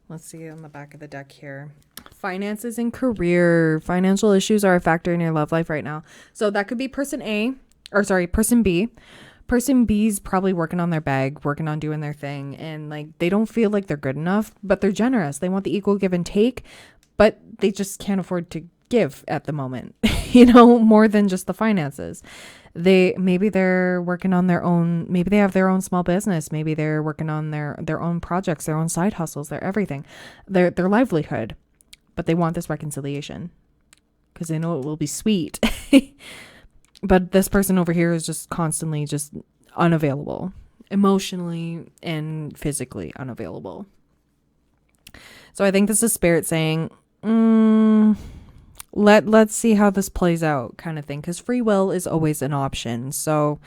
Let's see on the back of the deck here. Finances and career. Financial issues are a factor in your love life right now. So that could be person B. Person B's probably working on their bag, working on doing their thing. And like, they don't feel like they're good enough, but they're generous. They want the equal give and take, but they just can't afford to give at the moment, more than just the finances. Maybe they're working on their own, maybe they have their own small business. Maybe they're working on their own projects, their own side hustles, their everything, their livelihood, but they want this reconciliation because they know it will be sweet. But this person over here is just constantly just unavailable, emotionally and physically unavailable. So I think this is Spirit saying, let's see how this plays out, kind of thing, because free will is always an option. So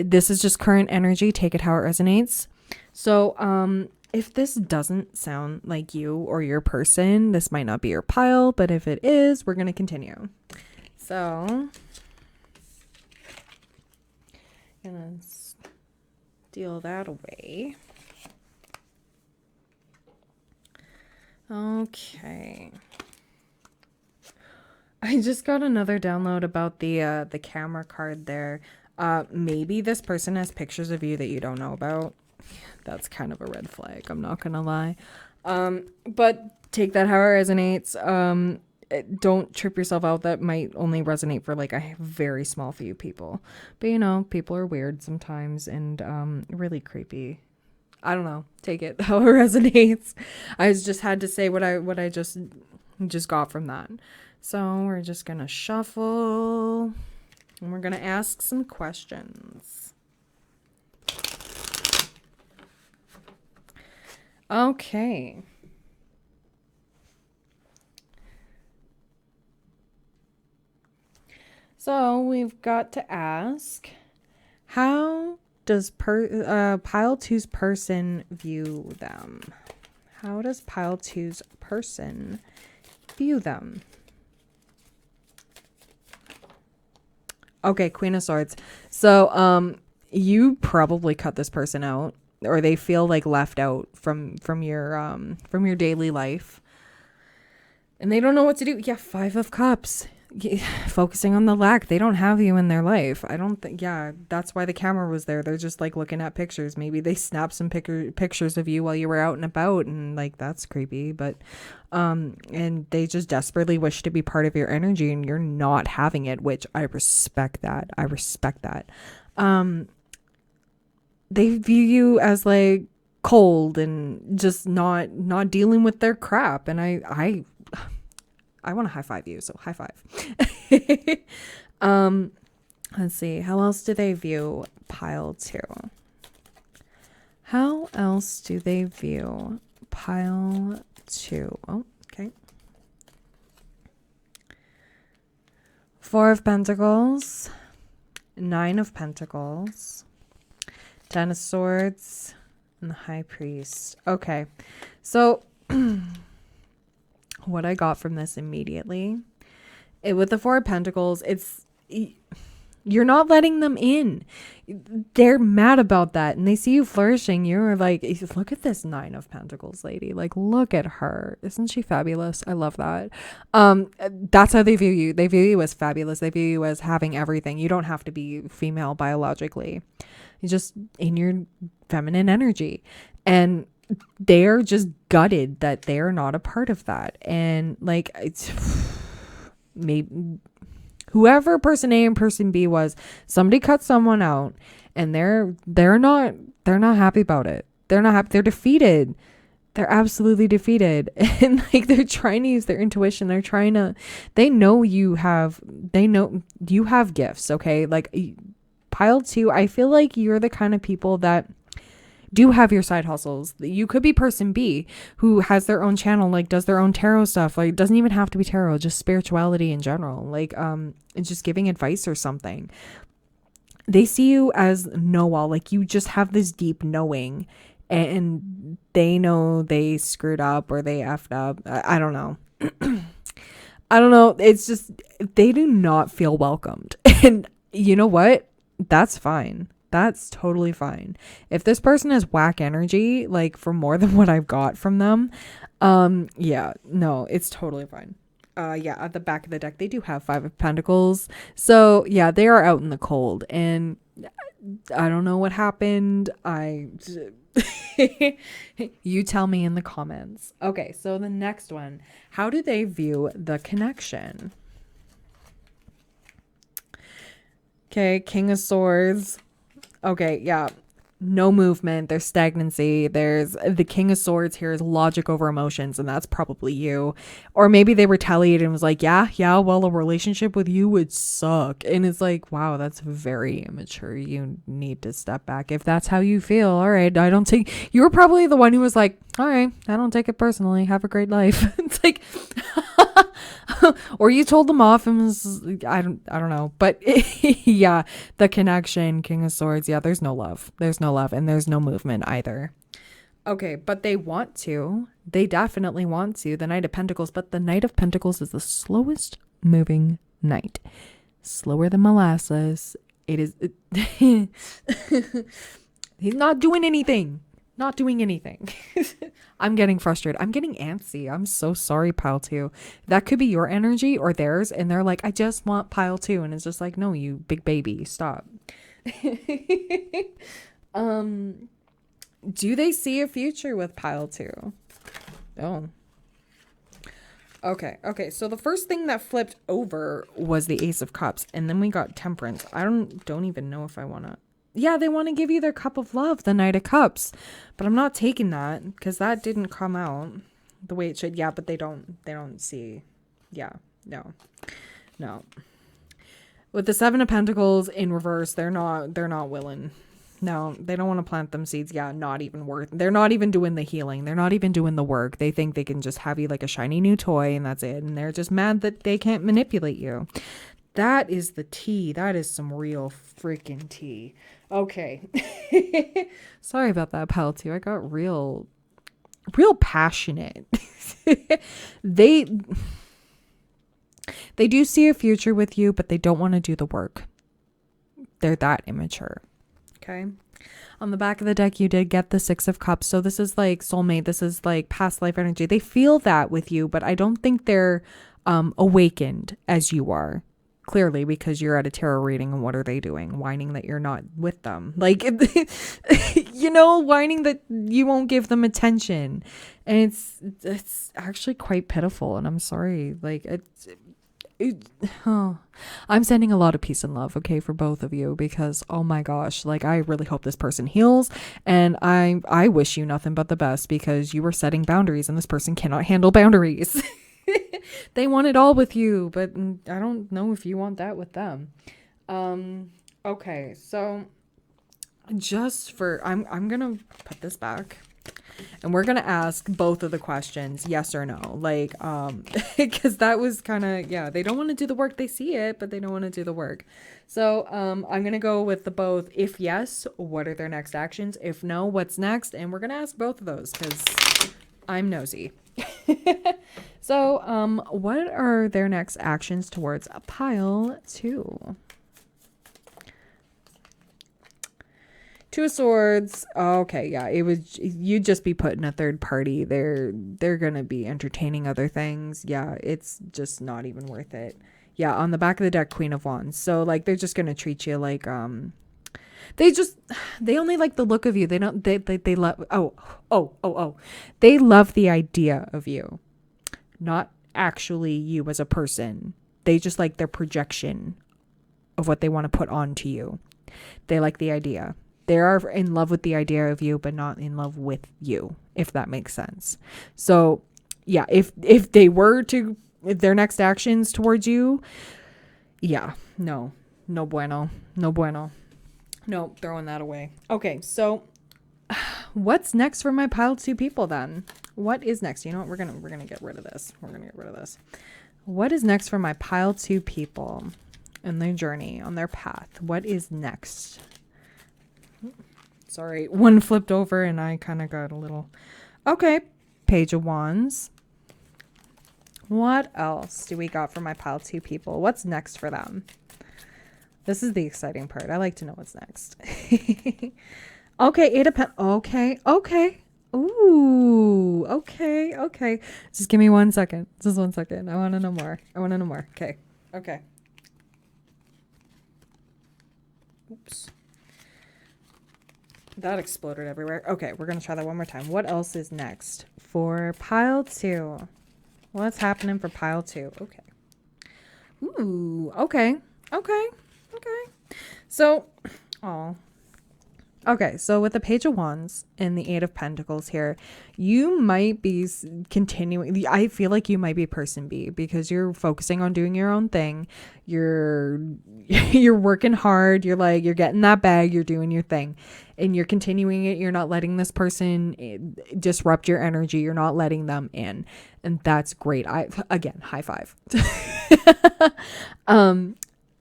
this is just current energy. Take it how it resonates. So if this doesn't sound like you or your person, this might not be your pile, but if it is, we're going to continue. So gonna steal that away. Okay. I just got another download about the camera card there. Maybe this person has pictures of you that you don't know about. That's kind of a red flag, I'm not gonna lie. But take that how it resonates. Don't trip yourself out. That might only resonate for like a very small few people. But you know, people are weird sometimes and really creepy. I don't know. Take it how it resonates. I just had to say what I just got from that. So we're just gonna shuffle and we're gonna ask some questions. Okay. So we've got to ask, how does pile two's person view them? How does pile two's person view them? Okay, Queen of Swords. So you probably cut this person out, or they feel like left out from your daily life, and they don't know what to do. Yeah, Five of Cups. Focusing on the lack. They don't have you in their life. I don't think. Yeah, that's why the camera was there. They're just like looking at pictures. Maybe they snapped some pictures of you while you were out and about, and like that's creepy. But and they just desperately wish to be part of your energy, and you're not having it, which I respect that. I respect that. They view you as like cold and just not dealing with their crap, and I want to high five you, so high five. Let's see. How else do they view pile two? How else do they view pile two? Oh, okay. Four of Pentacles, Nine of Pentacles, Ten of Swords, and the High Priest. Okay. So what I got from this immediately, with the Four of Pentacles, you're not letting them in. They're mad about that, and they see you flourishing. You're like, look at this Nine of Pentacles lady. Like, look at her. Isn't she fabulous? I love that. That's how they view you. They view you as fabulous. They view you as having everything. You don't have to be female biologically. You're just in your feminine energy, and they're just gutted that they're not a part of that. And like, it's maybe whoever person A and person B was, somebody cut someone out, and they're not happy about it. They're not happy. They're defeated. They're absolutely defeated. And like, they're trying to use their intuition. They know you have gifts. Okay. Like, pile two, I feel like you're the kind of people that do have your side hustles. You could be person B who has their own channel, like does their own tarot stuff. Like, it doesn't even have to be tarot, just spirituality in general. Like, and just giving advice or something. They see you as know-all, like you just have this deep knowing, and they know they screwed up or they effed up. I don't know. I don't know. It's just, they do not feel welcomed. And you know what? That's fine. That's totally fine. If this person has whack energy, like for more than what I've got from them, yeah, no, it's totally fine. Yeah, at the back of the deck, they do have Five of Pentacles. So yeah, they are out in the cold, and I don't know what happened. You tell me in the comments. Okay, so the next one, how do they view the connection? Okay, King of Swords. Okay, yeah. No movement. There's stagnancy. There's the King of Swords here is logic over emotions, and that's probably you. Or maybe they retaliated and was like, yeah, well, a relationship with you would suck. And it's like, wow, that's very immature. You need to step back if that's how you feel. All right, you were probably the one who was like, all right, I don't take it personally. Have a great life. It's like, or you told them off and was, I don't know. But yeah, the connection, King of Swords. Yeah, there's no love. There's no love, and there's no movement either. Okay, but they want to. They definitely want to. The Knight of Pentacles, but the Knight of Pentacles is the slowest moving knight. Slower than molasses. It is. He's not doing anything. not doing anything. I'm getting frustrated. I'm getting antsy. I'm so sorry, pile 2. That could be your energy or theirs. And they're like, I just want pile 2. And it's just like, no, you big baby, stop. Do they see a future with pile 2? Oh. Okay. So the first thing that flipped over was the Ace of Cups. And then we got Temperance. I don't even know if I want to. Yeah, they want to give you their cup of love, the Knight of Cups. But I'm not taking that because that didn't come out the way it should. Yeah, but they don't see. Yeah, no. With the Seven of Pentacles in reverse, they're not willing. No, they don't want to plant them seeds. Yeah, not even worth. They're not even doing the healing. They're not even doing the work. They think they can just have you like a shiny new toy and that's it. And they're just mad that they can't manipulate you. That is the tea. That is some real freaking tea. Okay. Sorry about that, pal, too. I got real passionate. They do see a future with you, but they don't want to do the work. They're that immature. Okay. On the back of the deck, you did get the Six of Cups. So this is like soulmate. This is like past life energy. They feel that with you, but I don't think they're awakened as you are. Clearly, because you're at a tarot reading, and what are they doing? Whining that you're not with them. Like, whining that you won't give them attention. And it's actually quite pitiful. And I'm sorry. Like, I'm sending a lot of peace and love, okay, for both of you, because, oh my gosh, like, I really hope this person heals. And I wish you nothing but the best, because you were setting boundaries and this person cannot handle boundaries. They want it all with you, but I don't know if you want that with them. Okay, so just for, I'm going to put this back and we're going to ask both of the questions, yes or no. Like, because that was kind of, yeah, they don't want to do the work. They see it, but they don't want to do the work. So, I'm going to go with the both. If yes, what are their next actions? If no, what's next? And we're going to ask both of those because I'm nosy. So, what are their next actions towards a pile 2? Two of Swords. Okay, yeah, you'd just be put in a third party. They're gonna be entertaining other things. Yeah, it's just not even worth it. Yeah, on the back of the deck, Queen of Wands. So like they're just gonna treat you like they only like the look of you. They don't they love they love the idea of you, not actually you as a person. They just like their projection of what they want to put onto you. They like the idea. They are in love with the idea of you, but not in love with you, if that makes sense. So yeah, if they were to, if their next actions towards you, yeah, no bueno. No, throwing that away. Okay, so what's next for my pile 2 people then? What is next? You know what? We're gonna get rid of this. What is next for my pile 2 people in their journey, on their path? What is next? Sorry, one flipped over and I kind of got a little... Okay, Page of Wands. What else do we got for my pile 2 people? What's next for them? This is the exciting part. I like to know what's next. Okay, Eight of Pentacles. Okay. Ooh, okay. Just give me 1 second. Just 1 second. I want to know more. Okay. Oops. That exploded everywhere. Okay, we're going to try that one more time. What else is next for pile 2? What's happening for pile 2? Okay. Ooh, okay. So, so with the Page of Wands and the Eight of Pentacles here, you might be continuing. I feel like you might be person B because you're focusing on doing your own thing. You're working hard. You're getting that bag. You're doing your thing and you're continuing it. You're not letting this person disrupt your energy. You're not letting them in. And that's great. Again, high five.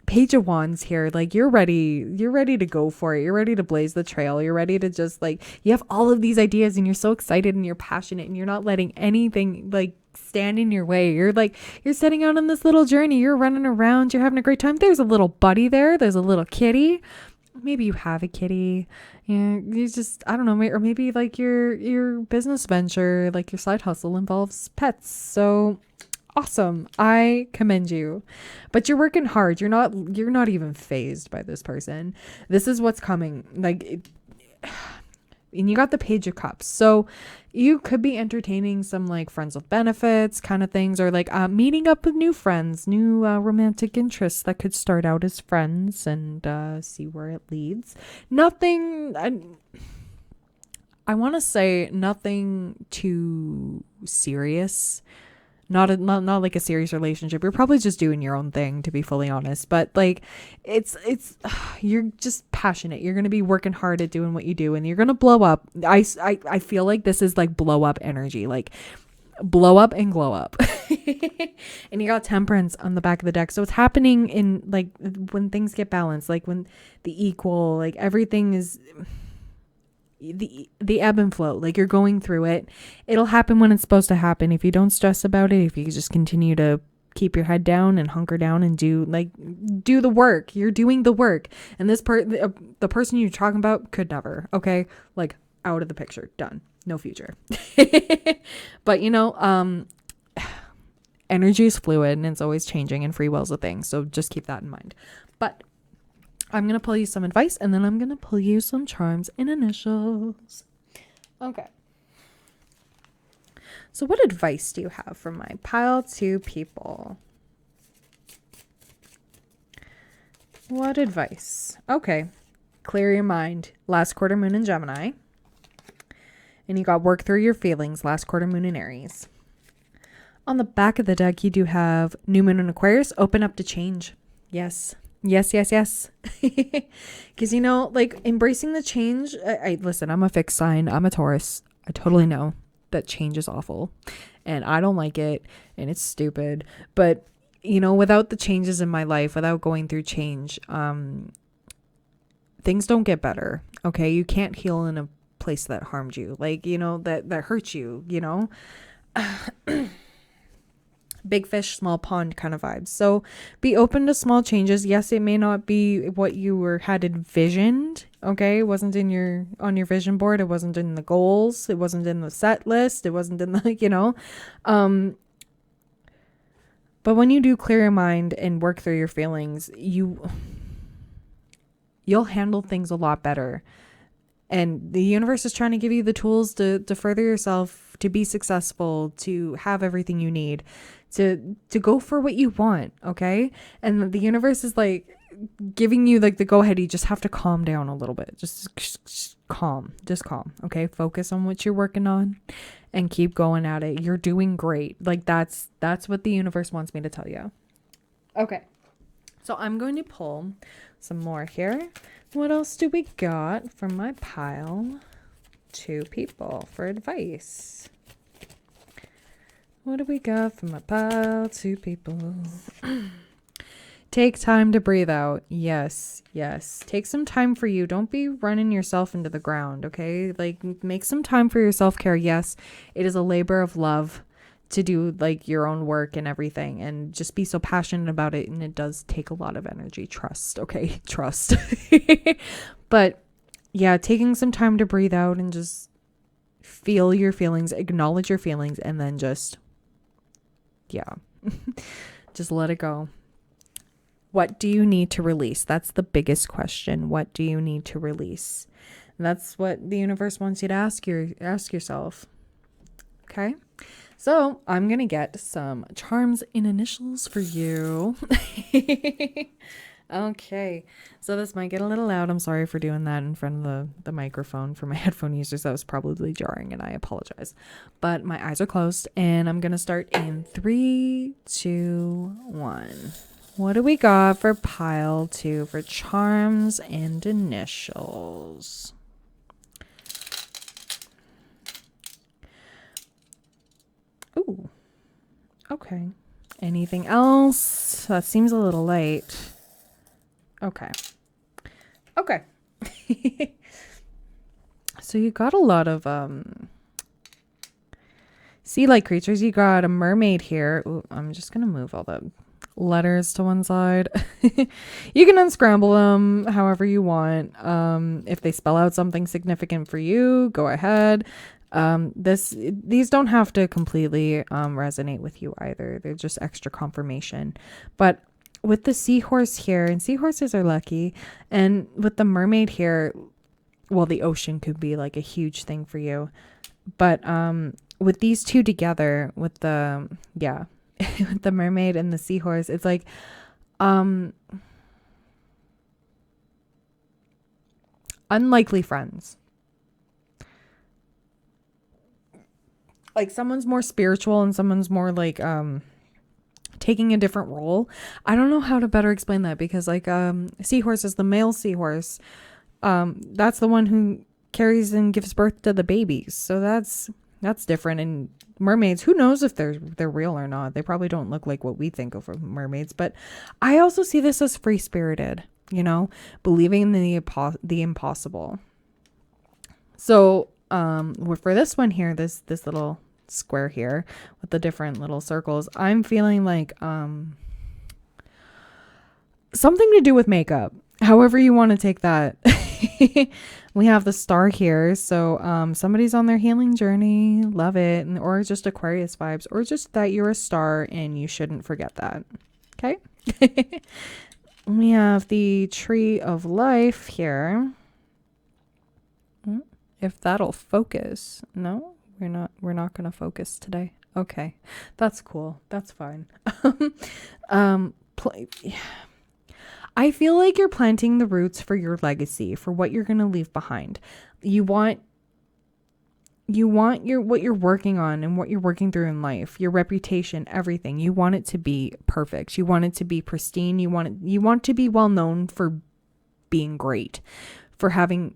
Page of Wands here, like you're ready to go for it. You're ready to blaze the trail. You're ready to just like, you have all of these ideas and you're so excited and you're passionate and you're not letting anything like stand in your way. You're setting out on this little journey. You're running around. You're having a great time. There's a little buddy there. There's a little kitty. maybe you have a kitty. You just, I don't know, or maybe like your business venture, like your side hustle involves pets. So awesome. I commend you. But you're working hard. You're not even phased by this person. This is what's coming. And you got the Page of Cups. So you could be entertaining some like friends with benefits kind of things, or like meeting up with new friends, new romantic interests that could start out as friends and see where it leads. Nothing, I want to say nothing too serious. Not like a serious relationship. You're probably just doing your own thing, to be fully honest. But like, it's you're just passionate. You're gonna be working hard at doing what you do, and you're gonna blow up. I feel like this is like blow up energy, like blow up and glow up. And you got Temperance on the back of the deck, so it's happening in like when things get balanced, like when the equal, like everything is the ebb and flow, like you're going through it. It'll happen when it's supposed to happen. If you don't stress about it, if you just continue to keep your head down and hunker down and do the work, you're doing the work. And the person you're talking about could never, okay, like out of the picture, done, no future. But energy is fluid and it's always changing, and free will's a thing, so just keep that in mind. But I'm going to pull you some advice, and then I'm going to pull you some charms and initials. Okay. So what advice do you have from my pile 2 people? What advice? Okay. Clear your mind. Last quarter moon in Gemini. And you got work through your feelings. Last quarter moon in Aries. On the back of the deck, you do have new moon in Aquarius. Open up to change. Yes. Yes. Because, like embracing the change. I listen, I'm a fixed sign. I'm a Taurus. I totally know that change is awful and I don't like it and it's stupid. But, without the changes in my life, without going through change, things don't get better. Okay. You can't heal in a place that harmed you. Like, that hurt you, big fish, small pond kind of vibes. So be open to small changes. Yes, it may not be what you had envisioned. Okay. It wasn't on your vision board. It wasn't in the goals. It wasn't in the set list. It wasn't in the, but when you do clear your mind and work through your feelings, you'll handle things a lot better. And the universe is trying to give you the tools to further yourself, to be successful, to have everything you need, to go for what you want. Okay. And the universe is like giving you like the go ahead. You just have to calm down a little bit. Just calm. Okay. Focus on what you're working on and keep going at it. You're doing great. Like that's what the universe wants me to tell you. Okay. So I'm going to pull some more here. What else do we got from my pile 2 people for advice? What do we got from my pile 2 people? Take time to breathe out. Yes. Take some time for you. Don't be running yourself into the ground, okay? Like, make some time for your self-care. Yes, it is a labor of love to do like your own work and everything, and just be so passionate about it, and it does take a lot of energy. Trust. But yeah, taking some time to breathe out and just feel your feelings, acknowledge your feelings, and then just just let it go. What do you need to release? That's the biggest question. What do you need to release? And that's what the universe wants you to ask yourself. Okay. So I'm going to get some charms and initials for you. Okay. So this might get a little loud. I'm sorry for doing that in front of the microphone for my headphone users. That was probably jarring and I apologize. But my eyes are closed and I'm going to start in 3, 2, 1. What do we got for pile 2 for charms and initials? Ooh, okay. Anything else? That seems a little late. Okay. So you got a lot of sea-like creatures. You got a mermaid here. Ooh, I'm just gonna move all letters to one side. You can unscramble them however you want. If they spell out something significant for you, go ahead. These don't have to completely resonate with you either. They're just extra confirmation. But with the seahorse here, and seahorses are lucky, and with the mermaid here, well, the ocean could be like a huge thing for you. But with these two together, with the with the mermaid and the seahorse, it's like unlikely friends. Like someone's more spiritual and someone's more like taking a different role. I don't know how to better explain that, because like seahorse is the male seahorse. That's the one who carries and gives birth to the babies. So that's different. And mermaids, who knows if they're real or not? They probably don't look like what we think of mermaids. But I also see this as free spirited, you know, believing in the impossible. So for this one here, this little square here with the different little circles, I'm feeling like something to do with makeup, however you want to take that. We have the star here, so somebody's on their healing journey, love it, or just Aquarius vibes, or just that you're a star and you shouldn't forget that. Okay. We have the tree of life here. If that'll focus. No, we're not gonna focus today. Okay, that's cool, that's fine. I feel like you're planting the roots for your legacy, for what you're going to leave behind. You want what you're working on and what you're working through in life, your reputation, everything. You want it to be perfect. You want it to be pristine. You want to be well known for being great, for having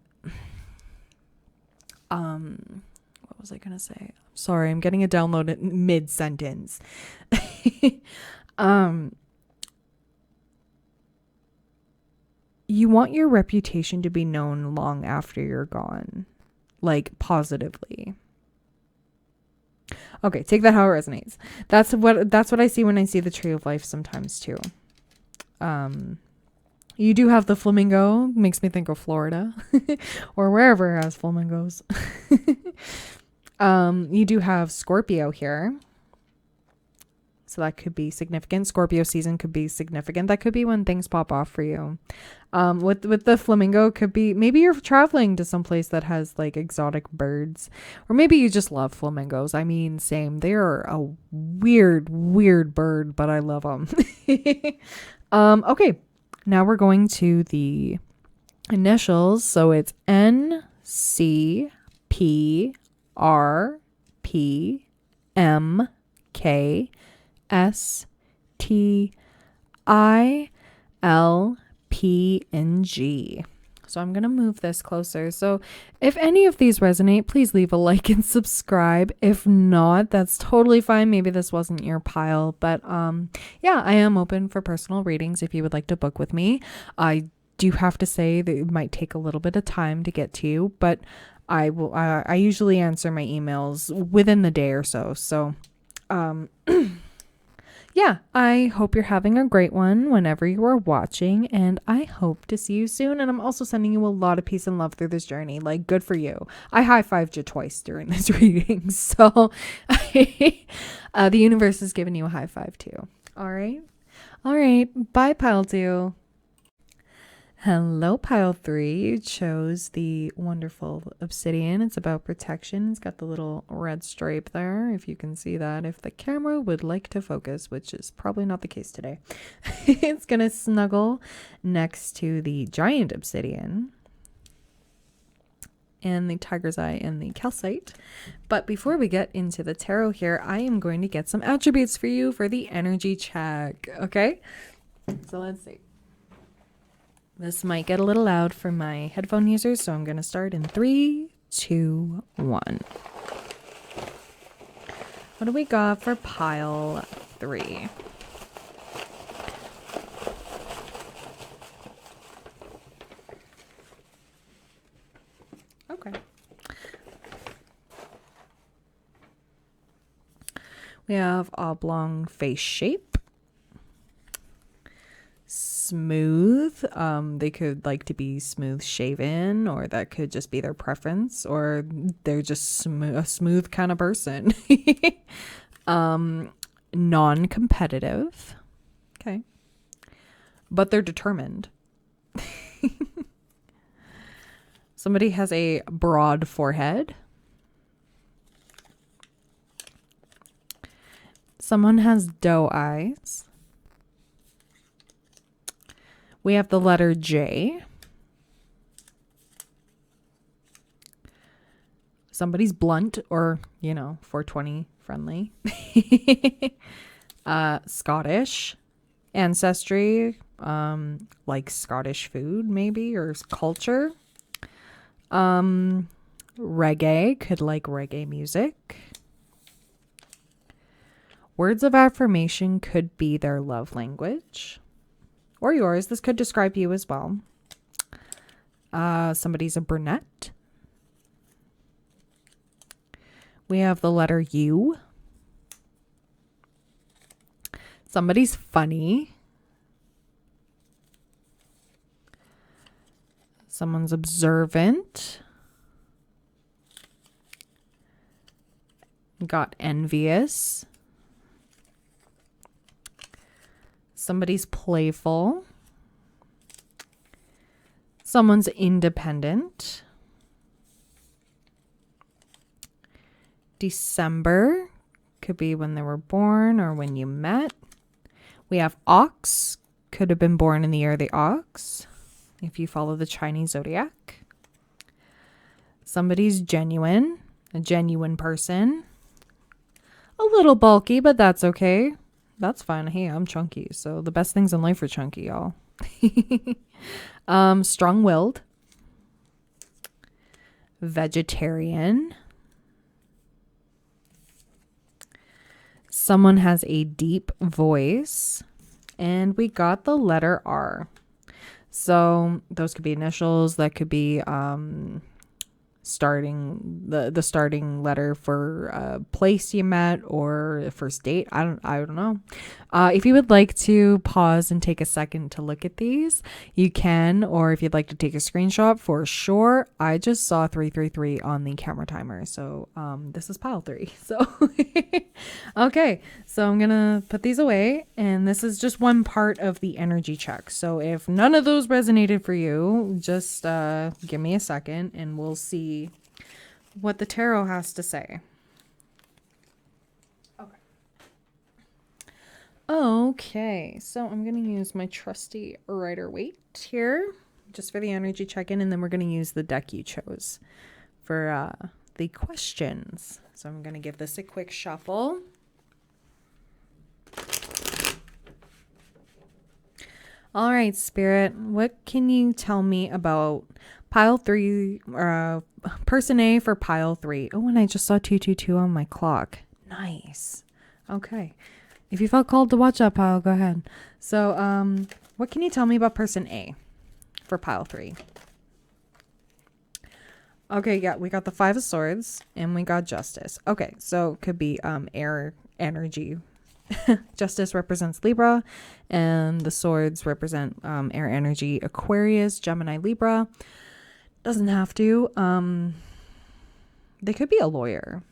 what was I going to say? Sorry, I'm getting a download at mid-sentence. You want your reputation to be known long after you're gone, like positively. Okay, take that how it resonates. That's what I see when I see the tree of life sometimes too. You do have the flamingo, makes me think of Florida or wherever has flamingos. You do have Scorpio here. So that could be significant. Scorpio season could be significant. That could be when things pop off for you. With the flamingo, could be maybe you're traveling to some place that has like exotic birds, or maybe you just love flamingos. I mean, same. They are a weird bird, but I love them. Okay, now we're going to the initials. So it's N C P R P M K S T I L P and G. So I'm going to move this closer. So if any of these resonate, please leave a like and subscribe. If not, that's totally fine. Maybe this wasn't your pile, but yeah, I am open for personal readings if you would like to book with me. I do have to say that it might take a little bit of time to get to you, but I usually answer my emails within the day or so. So yeah, I hope you're having a great one whenever you are watching, and I hope to see you soon. And I'm also sending you a lot of peace and love through this journey. Like, good for you. I high-fived you twice during this reading, so the universe is giving you a high five too. All right. Bye, pile 2. Hello, pile 3. You chose the wonderful obsidian. It's about protection. It's got the little red stripe there, if you can see that. If the camera would like to focus, which is probably not the case today. It's going to snuggle next to the giant obsidian and the tiger's eye and the calcite. But before we get into the tarot here, I am going to get some attributes for you for the energy check. Okay? So let's see. This might get a little loud for my headphone users, so I'm going to start in 3, 2, 1. What do we got for pile 3? Okay. We have oblong face shape. smooth. They could like to be smooth shaven, or that could just be their preference, or they're just a smooth kind of person. Non-competitive. Okay. But they're determined. Somebody has a broad forehead. Someone has doe eyes. We have the letter J. Somebody's blunt or, 420 friendly. Scottish ancestry, like Scottish food maybe, or culture. Reggae, could like reggae music. Words of affirmation could be their love language. Or yours. This could describe you as well. Somebody's a brunette. We have the letter U. Somebody's funny. Someone's observant. Got envious. Somebody's playful. Someone's independent. December could be when they were born or when you met. We have ox, could have been born in the year of the ox, if you follow the Chinese zodiac. Somebody's genuine, a genuine person. A little bulky, but that's okay. That's fine. Hey, I'm chunky, so the best things in life are chunky, y'all. Strong-willed. Vegetarian. Someone has a deep voice. And we got the letter R. So those could be initials. That could be the starting letter for a place you met or a first date. I don't know. If you would like to pause and take a second to look at these, you can, or if you'd like to take a screenshot, for sure. I just saw 333 on the camera timer, so this is pile 3. So okay, so I'm gonna put these away, and this is just one part of the energy check. So if none of those resonated for you, just give me a second and we'll see what the tarot has to say. Okay, so I'm going to use my trusty Rider-Waite here just for the energy check-in, and then we're going to use the deck you chose for the questions. So I'm going to give this a quick shuffle. All right, Spirit, what can you tell me about pile 3, person A for pile 3? Oh, and I just saw 222 on my clock. Nice. Okay. If you felt called to watch that pile, go ahead. So, what can you tell me about person A for pile 3? Okay, yeah, we got the 5 of Swords and we got Justice. Okay, so it could be air energy. Justice represents Libra, and the Swords represent air energy, Aquarius, Gemini, Libra. Doesn't have to. They could be a lawyer.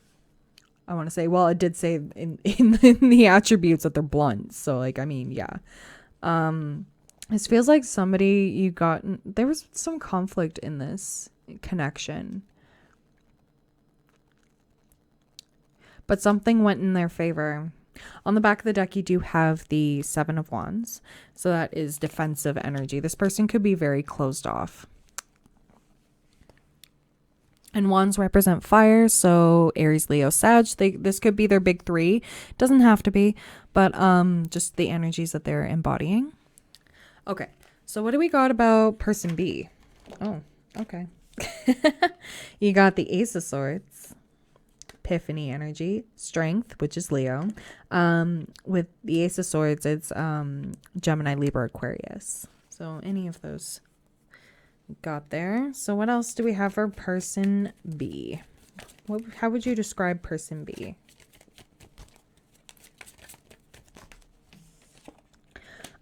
I want to say, well, it did say in the attributes that they're blunt. So, like, I mean, yeah. This feels like somebody there was some conflict in this connection. But something went in their favor. On the back of the deck, you do have the 7 of Wands. So that is defensive energy. This person could be very closed off. And wands represent fire, so Aries, Leo, Sag. This could be their big 3. Doesn't have to be, but just the energies that they're embodying. Okay, so what do we got about person B? Oh, okay. You got the Ace of Swords, Epiphany energy, Strength, which is Leo. With the Ace of Swords, it's Gemini, Libra, Aquarius. So any of those got there. So what else do we have for person B? How would you describe person B?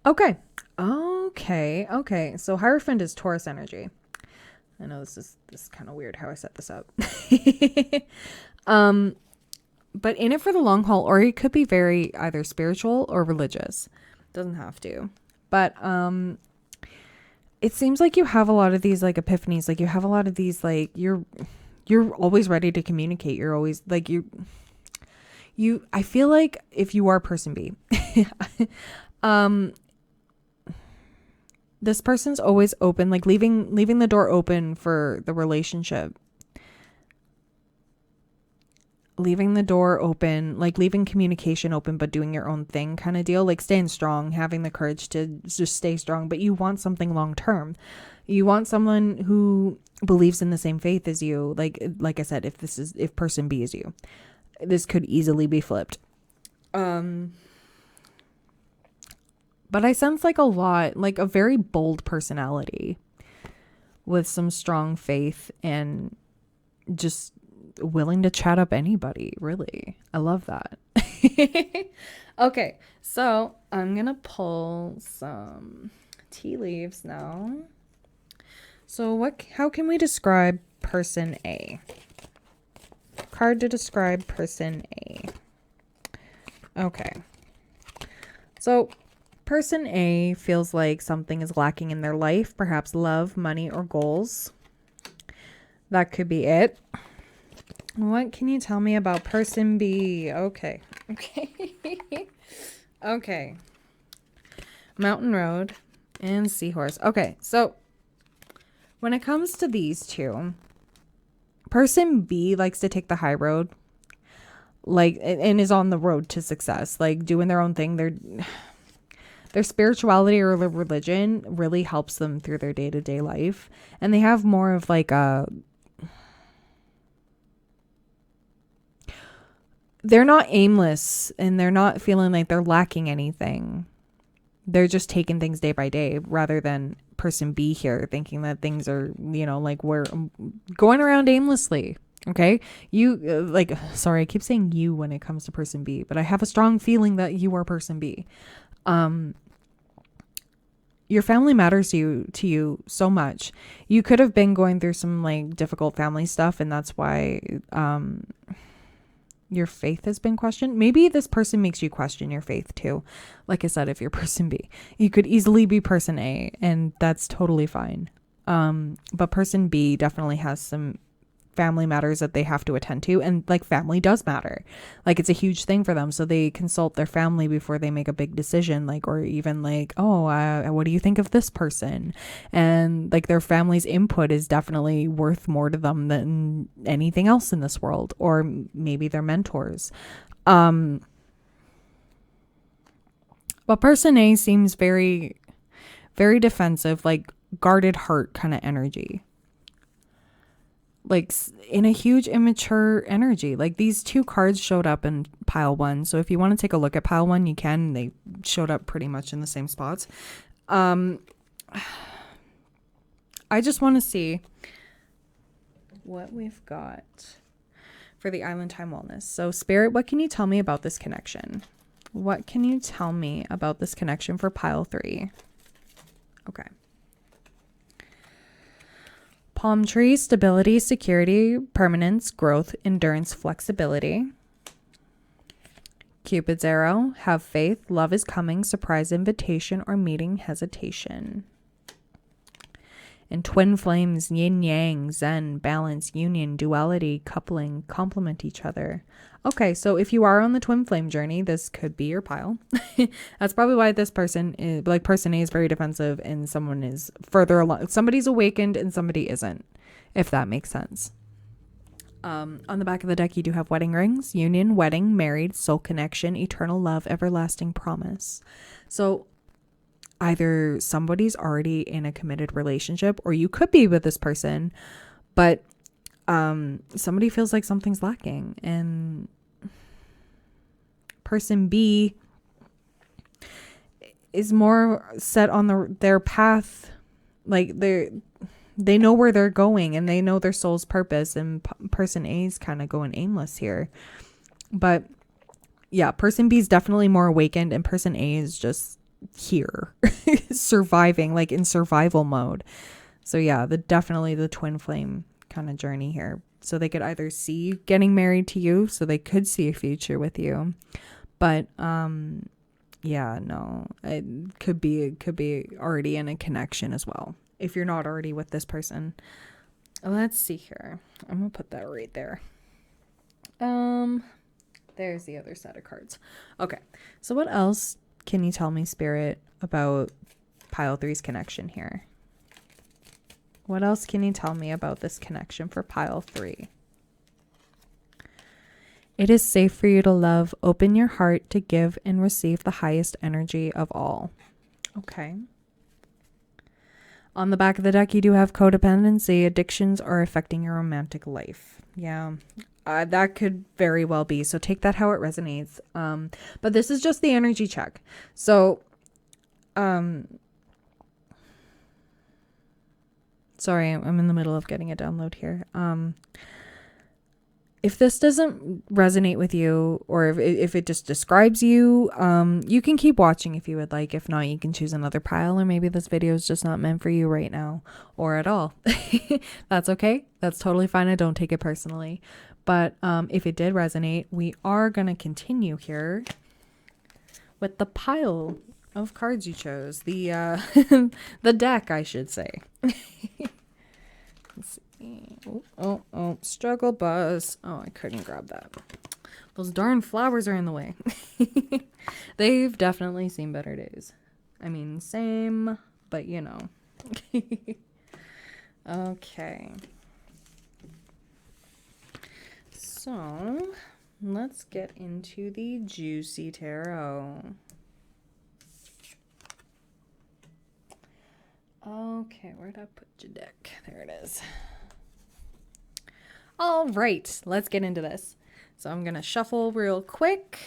Okay. Okay. So Hierophant is Taurus energy. I know this is kind of weird how I set this up. But in it for the long haul, or it could be very either spiritual or religious. Doesn't have to. But it seems like you have a lot of these like epiphanies. Like you have a lot of these like you're always ready to communicate. You're always like I feel like if you are person B, this person's always open, like leaving the door open for the relationship. Leaving the door open, like leaving communication open, but doing your own thing kind of deal, like staying strong, having the courage to just stay strong. But you want something long term. You want someone who believes in the same faith as you. Like I said, if person B is you, this could easily be flipped. But I sense like a very bold personality with some strong faith and just willing to chat up anybody, really. I love that. Okay, so I'm gonna pull some tea leaves now. So how can we describe person A? Card to describe person A. Okay, so person A feels like something is lacking in their life, perhaps love, money, or goals. That could be it. What can you tell me about person B? Okay. Okay. Mountain Road and Seahorse. Okay, so when it comes to these two, person B likes to take the high road, like, and is on the road to success, like doing their own thing. Their spirituality or their religion really helps them through their day-to-day life, and they have more of like they're not aimless and they're not feeling like they're lacking anything. They're just taking things day by day rather than person B here thinking that things are, like we're going around aimlessly. Okay. Sorry, I keep saying you when it comes to person B, but I have a strong feeling that you are person B. Your family matters to you so much. You could have been going through some like difficult family stuff, and that's why, your faith has been questioned. Maybe this person makes you question your faith too. Like I said, if you're person B, you could easily be person A, and that's totally fine. But person B definitely has some family matters that they have to attend to, and like family does matter. Like it's a huge thing for them, so they consult their family before they make a big decision, like, or even like, what do you think of this person? And like their family's input is definitely worth more to them than anything else in this world, or maybe their mentors. But person A seems very, very defensive, like guarded heart kind of energy, like in a huge immature energy. Like these two cards showed up in pile 1. So if you want to take a look at pile 1, you can. They showed up pretty much in the same spots. I just want to see what we've got for the Island Time Wellness. So Spirit, what can you tell me about this connection? What can you tell me about this connection for pile 3? Okay. Palm tree, stability, security, permanence, growth, endurance, flexibility. Cupid's arrow, have faith, love is coming, surprise invitation, or meeting hesitation. And twin flames, yin yang, zen, balance, union, duality, coupling, complement each other. Okay, so if you are on the twin flame journey, this could be your pile. That's probably why this person is, like, person A is very defensive and someone is further along. Somebody's awakened and somebody isn't, if that makes sense. On the back of the deck, you do have wedding rings, union, wedding, married, soul connection, eternal love, everlasting promise. So either somebody's already in a committed relationship, or you could be with this person, but somebody feels like something's lacking, and person B is more set on their path. Like they know where they're going and they know their soul's purpose, and person A is kind of going aimless here. But yeah, person B is definitely more awakened, and person A is just here surviving, like in survival mode. So yeah, definitely the twin flame kind of journey here. So they could either see getting married to you, so they could see a future with you, but yeah, no, it could be already in a connection as well if you're not already with this person. Let's see here. I'm gonna put that right there. There's the other set of cards. Okay, so what else can you tell me, Spirit, about pile three's connection here? What else can you tell me about this connection for pile three? It is safe for you to love. Open your heart to give and receive the highest energy of all. Okay. On the back of the deck, you do have codependency. Addictions are affecting your romantic life. Yeah, that could very well be. So take that how it resonates. But this is just the energy check. So, sorry, I'm in the middle of getting a download here. If this doesn't resonate with you, or if it just describes you, you can keep watching if you would like. If not, you can choose another pile, or maybe this video is just not meant for you right now or at all. That's okay. That's totally fine. I don't take it personally. But if it did resonate, we are going to continue here with the pile of cards you chose. The the deck, I should say. Let's see. Oh, struggle bus. Oh, I couldn't grab that. Those darn flowers are in the way. They've definitely seen better days. I mean, same, but you know. Okay. So, let's get into the Juicy Tarot. Okay, where'd I put your deck? There it is. All right, let's get into this. So I'm going to shuffle real quick.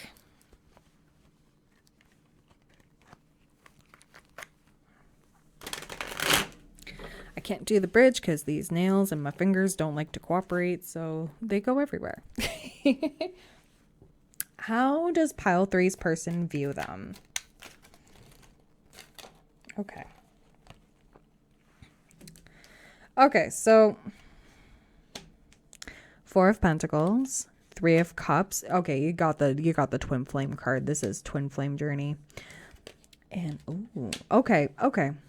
I can't do the bridge because these nails and my fingers don't like to cooperate, so they go everywhere. How does pile three's person view them? Okay. Okay, so Four of Pentacles, Three of Cups. Okay, you got the twin flame card. This is twin flame journey. And ooh, okay.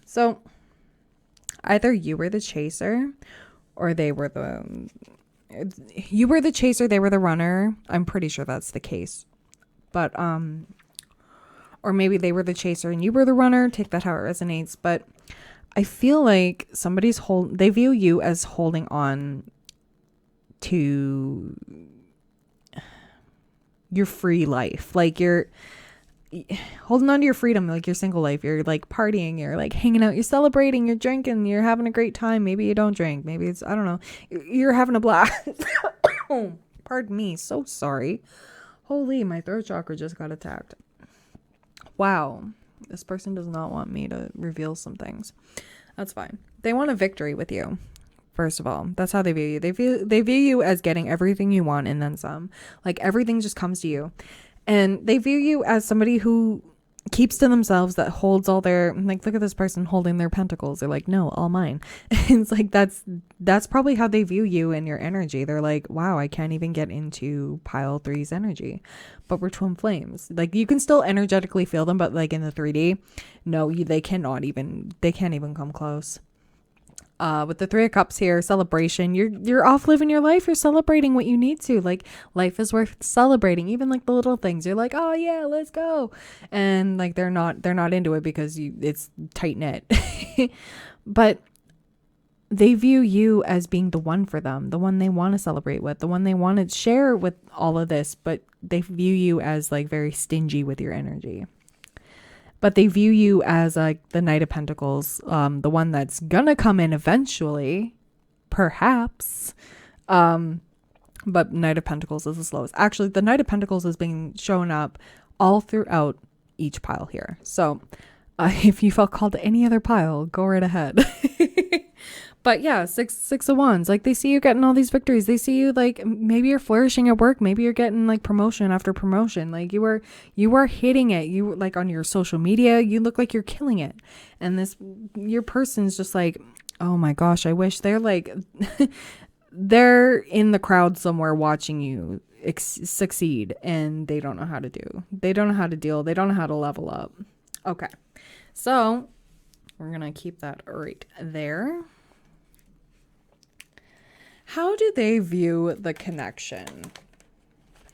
So either you were the chaser or they were you were the chaser, they were the runner. I'm pretty sure that's the case. But or maybe they were the chaser and you were the runner. Take that how it resonates, but I feel like they view you as holding on to your free life. Like you're holding on to your freedom, like your single life. You're like partying, you're like hanging out, you're celebrating, you're drinking, you're having a great time. Maybe you don't drink. Maybe it's, I don't know. You're having a blast. Oh, pardon me. So sorry. Holy, my throat chakra just got attacked. Wow. This person does not want me to reveal some things. That's fine. They want a victory with you. First of all, that's how they view you. They view you as getting everything you want and then some. Like everything just comes to you. And they view you as somebody who keeps to themselves, that holds all their, like, look at this person holding their pentacles. They're like, no, all mine. It's like, that's probably how they view you and your energy. They're like, wow, I can't even get into pile three's energy, but we're twin flames. Like you can still energetically feel them, but like in the 3D, no, they can't even come close. With the Three of Cups here, celebration. You're off living your life. You're celebrating what you need to. Like life is worth celebrating. Even like the little things. You're like, oh yeah, let's go. And like they're not into it because it's tight knit. But they view you as being the one for them, the one they want to celebrate with, the one they want to share with all of this. But they view you as like very stingy with your energy. But they view you as like the Knight of Pentacles, the one that's gonna come in eventually, perhaps. But Knight of Pentacles is the slowest. Actually, the Knight of Pentacles is being shown up all throughout each pile here. So if you felt called to any other pile, go right ahead. But yeah, six of wands. Like they see you getting all these victories. They see you like maybe you're flourishing at work. Maybe you're getting like promotion after promotion. Like you are hitting it. You like on your social media, you look like you're killing it. And your person's just like, oh my gosh, I wish they're like, they're in the crowd somewhere watching you succeed, and they don't know how to do. They don't know how to deal. They don't know how to level up. Okay, so we're going to keep that right there. How do they view the connection?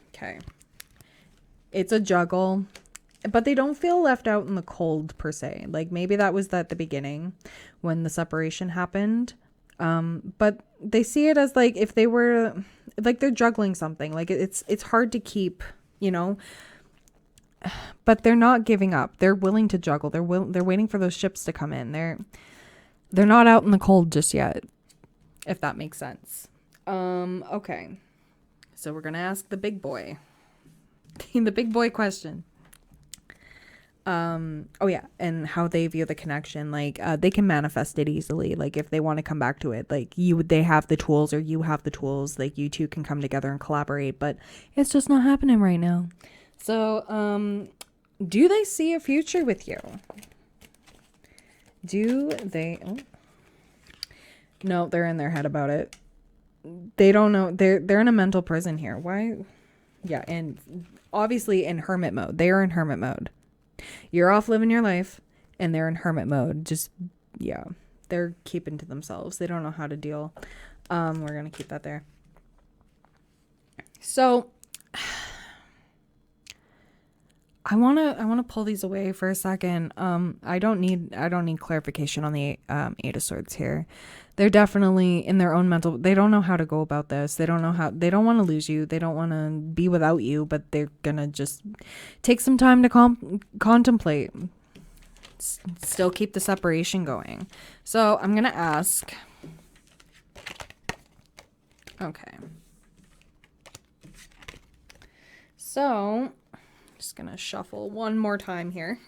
Okay. It's a juggle, but they don't feel left out in the cold per se. Like maybe that was at the beginning when the separation happened. But they see it as like if they were like they're juggling something. Like it's hard to keep, you know. But they're not giving up. They're willing to juggle. They're waiting for those ships to come in. They're not out in the cold just yet, if that makes sense. Okay. So we're going to ask the big boy. The big boy question. Oh yeah, and how they view the connection. Like they can manifest it easily. Like if they want to come back to it, like they have the tools or you have the tools. Like you two can come together and collaborate, but it's just not happening right now. So, do they see a future with you? Do they? Oh. No, they're in their head about it. They don't know. They're in a mental prison here. Why? Yeah, and obviously in hermit mode. They are in hermit mode. You're off living your life, and they're in hermit mode. Just, yeah, they're keeping to themselves. They don't know how to deal. We're gonna keep that there. So. I want to pull these away for a second. I don't need clarification on the Eight of Swords here. They're definitely in their own mental. They don't know how to go about this. They don't want to lose you. They don't want to be without you, but they're going to just take some time to contemplate. Still keep the separation going. So I'm going to ask. Okay. So just gonna shuffle one more time here.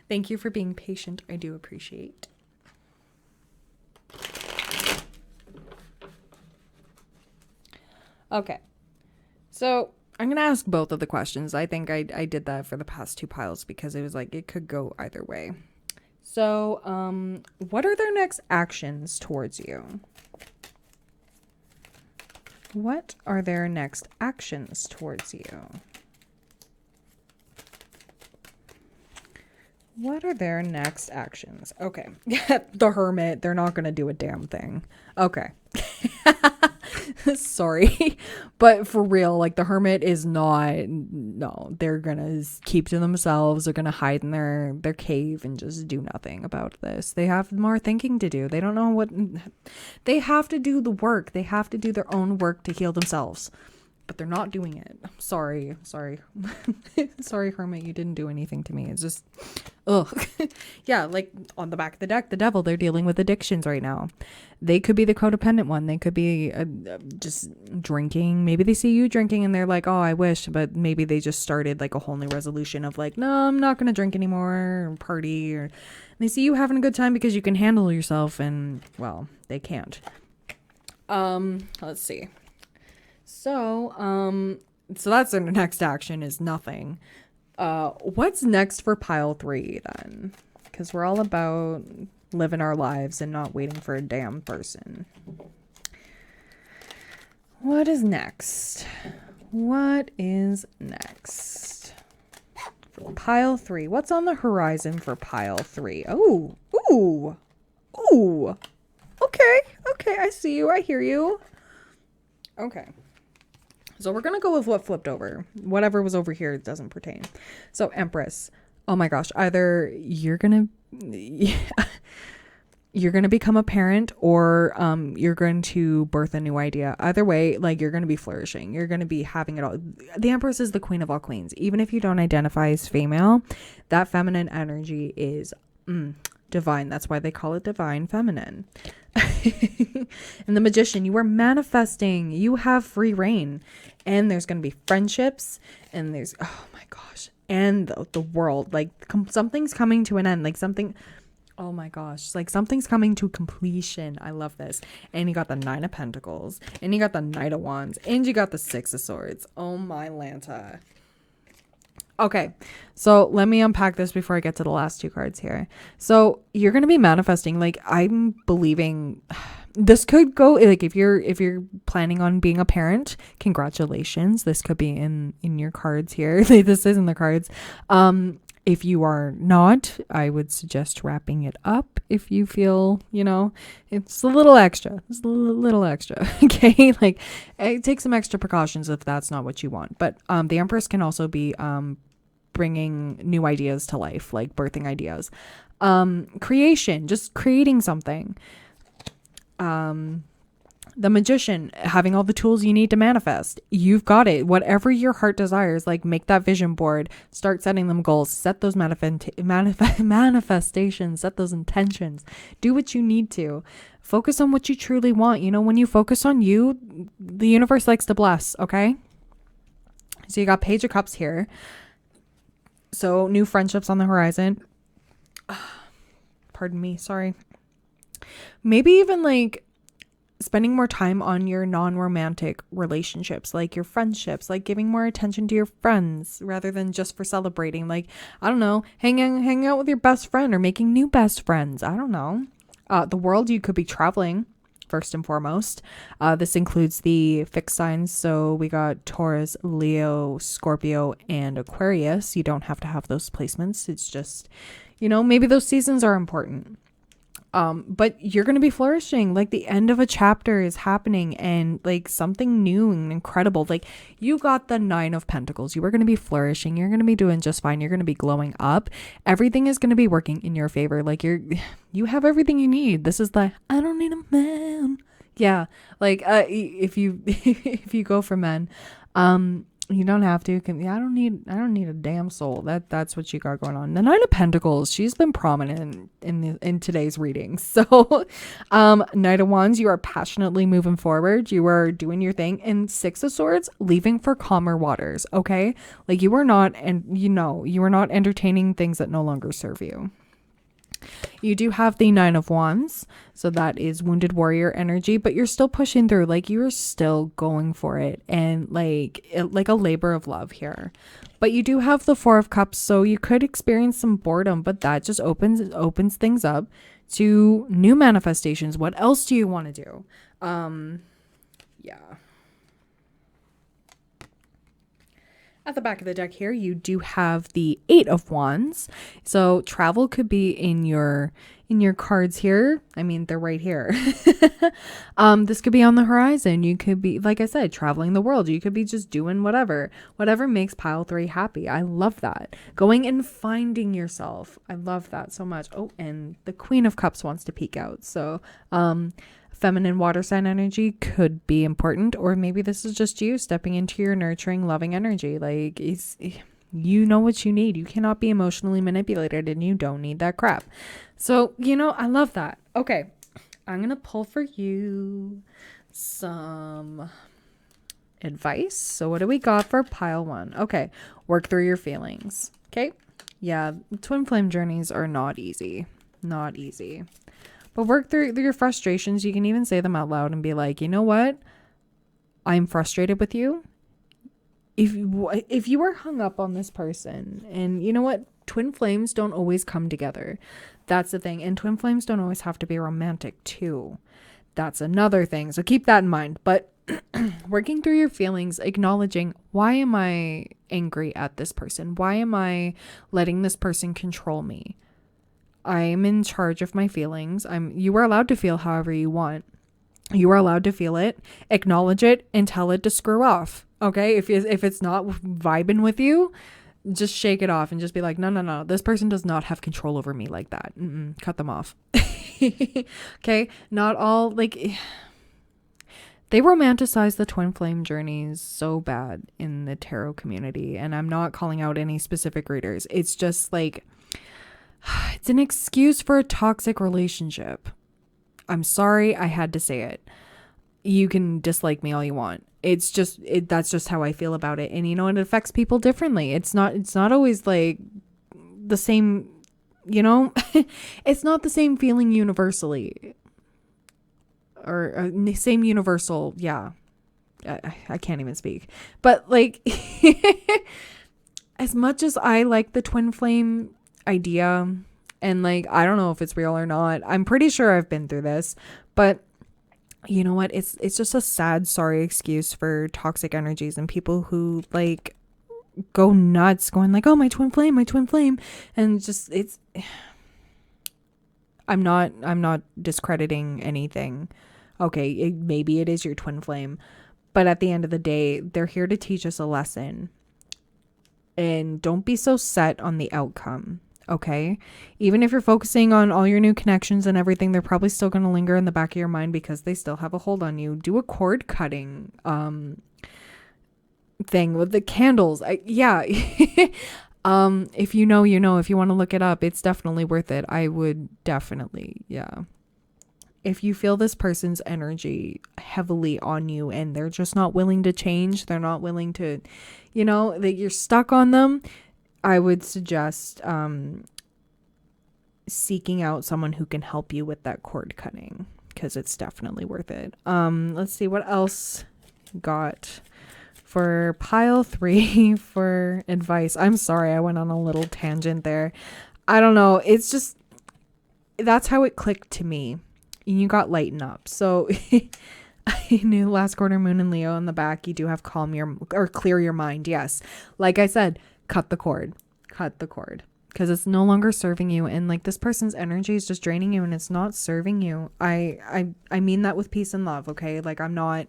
Thank you for being patient. I do appreciate. Okay, so I'm gonna ask both of the questions. I think I did that for the past two piles because it was like it could go either way. So what are their next actions towards you? What are their next actions towards you? What are their next actions? Okay. The Hermit, they're not going to do a damn thing. Okay. Sorry. But for real, like the Hermit is not, no, they're going to keep to themselves. They're going to hide in their cave and just do nothing about this. They have more thinking to do. They don't know what, they have to do the work. They have to do their own work to heal themselves. But they're not doing it. Sorry. Sorry, Hermit, you didn't do anything to me. It's just, ugh. Yeah, like on the back of the deck, the Devil, they're dealing with addictions right now. They could be the codependent one. They could be just drinking. Maybe they see you drinking and they're like, oh, I wish. But maybe they just started like a whole new resolution of like, no, I'm not going to drink anymore or party. Or they see you having a good time because you can handle yourself and, well, they can't. Let's see. So that's their next action is nothing. What's next for pile 3 then? Because we're all about living our lives and not waiting for a damn person. What is next? What is next? For pile 3. What's on the horizon for pile 3? Oh, ooh. Okay, I see you. I hear you. Okay. So we're going to go with what flipped over. Whatever was over here doesn't pertain. So Empress. Oh my gosh. Either you're going to become a parent or you're going to birth a new idea. Either way, like you're going to be flourishing. You're going to be having it all. The Empress is the queen of all queens. Even if you don't identify as female, that feminine energy is divine. That's why they call it divine feminine. And the Magician, you are manifesting. You have free reign. And there's going to be friendships. And there's, oh my gosh. And the world. Like something's coming to an end. Like something, Oh my gosh. Like something's coming to completion. I love this. And you got the Nine of Pentacles. And you got the Knight of Wands. And you got the Six of Swords. Oh my Lanta. Okay. So let me unpack this before I get to the last two cards here. So you're going to be manifesting. Like I'm believing this could go like if you're planning on being a parent, congratulations. This could be in your cards here. This is in the cards. If you are not, I would suggest wrapping it up if you feel, it's a little extra. It's a little extra. Okay. Like take some extra precautions if that's not what you want. But the Empress can also be bringing new ideas to life, like birthing ideas. Creation, just creating something. The Magician, having all the tools you need to manifest. You've got it. Whatever your heart desires, like make that vision board, start setting them goals, set those manifestations, set those intentions, do what you need to. Focus on what you truly want. When you focus on you, the universe likes to bless, okay? So you got Page of Cups here. So new friendships on the horizon. Pardon me, sorry. Maybe even like spending more time on your non-romantic relationships, like your friendships, like giving more attention to your friends rather than just for celebrating. Like, I don't know, hang out with your best friend or making new best friends. I don't know. The world, you could be traveling first and foremost. This includes the fixed signs. So we got Taurus, Leo, Scorpio, and Aquarius. You don't have to have those placements. It's just, maybe those seasons are important. But you're going to be flourishing. Like the end of a chapter is happening and like something new and incredible. Like you got the Nine of Pentacles. You are going to be flourishing. You're going to be doing just fine. You're going to be glowing up. Everything is going to be working in your favor. Like you have everything you need. This is the, I don't need a man. Yeah. Like, if you go for men, you don't have to. I don't need a damn soul. That's what you got going on. The Nine of Pentacles, she's been prominent in today's readings. So, Knight of Wands, you are passionately moving forward. You are doing your thing. And Six of Swords, leaving for calmer waters. Okay, like you are not, and you are not entertaining things that no longer serve you. You do have the Nine of Wands, so that is wounded warrior energy, but you're still pushing through. Like you're still going for it, and like a labor of love here. But you do have the Four of Cups, so you could experience some boredom, but that just opens things up to new manifestations. What else do you want to do? Yeah. At the back of the deck here, you do have the Eight of Wands. So travel could be in your cards here. I mean, they're right here. This could be on the horizon. You could be, like I said, traveling the world. You could be just doing whatever makes pile 3 happy. I love that. Going and finding yourself. I love that so much. Oh, and the Queen of Cups wants to peek out. So, feminine water sign energy could be important, or maybe this is just you stepping into your nurturing, loving energy. Like you know what you need. You cannot be emotionally manipulated, and you don't need that crap. So, I love that. Okay. I'm going to pull for you some advice. So what do we got for pile 1? Okay. Work through your feelings. Okay. Yeah. Twin flame journeys are not easy. Not easy. But work through your frustrations. You can even say them out loud and be like, you know what? I'm frustrated with you. If you are hung up on this person, and you know what? Twin flames don't always come together. That's the thing. And twin flames don't always have to be romantic too. That's another thing. So keep that in mind. But working through your feelings, acknowledging, why am I angry at this person? Why am I letting this person control me? I'm in charge of my feelings. You are allowed to feel however you want. You are allowed to feel it, acknowledge it, and tell it to screw off. Okay? If it's not vibing with you, just shake it off and just be like, no. This person does not have control over me like that. Cut them off. Okay? Not all, like, they romanticize the twin flame journeys so bad in the tarot community. And I'm not calling out any specific readers. It's just like, it's an excuse for a toxic relationship. I'm sorry, I had to say it. You can dislike me all you want. It's just that's just how I feel about it. And it affects people differently. It's not always like the same you know, it's not the same feeling universally, or same universal. Yeah. I can't even speak, but like, as much as I like the twin flame idea, and like, I don't know if it's real or not. I'm pretty sure I've been through this, but you know what? It's just a sad, sorry excuse for toxic energies and people who like go nuts going like, oh, my twin flame. And just, I'm not discrediting anything. Okay. Maybe it is your twin flame, but at the end of the day, they're here to teach us a lesson, and don't be so set on the outcome. Okay. Even if you're focusing on all your new connections and everything, they're probably still going to linger in the back of your mind because they still have a hold on you. Do a cord cutting, thing with the candles. Yeah. If you know, if you want to look it up, it's definitely worth it. I would definitely. Yeah. If you feel this person's energy heavily on you and they're just not willing to change, they're not willing to, that you're stuck on them, I would suggest seeking out someone who can help you with that cord cutting, because it's definitely worth it. Let's see what else got for pile 3 for advice. I'm sorry, I went on a little tangent there. I don't know. It's just, that's how it clicked to me. You got lighten up. So I knew last quarter moon in Leo in the back, you do have clear your mind. Yes. Like I said, cut the cord, because it's no longer serving you. And like, this person's energy is just draining you and it's not serving you. I mean that with peace and love. Okay. Like, I'm not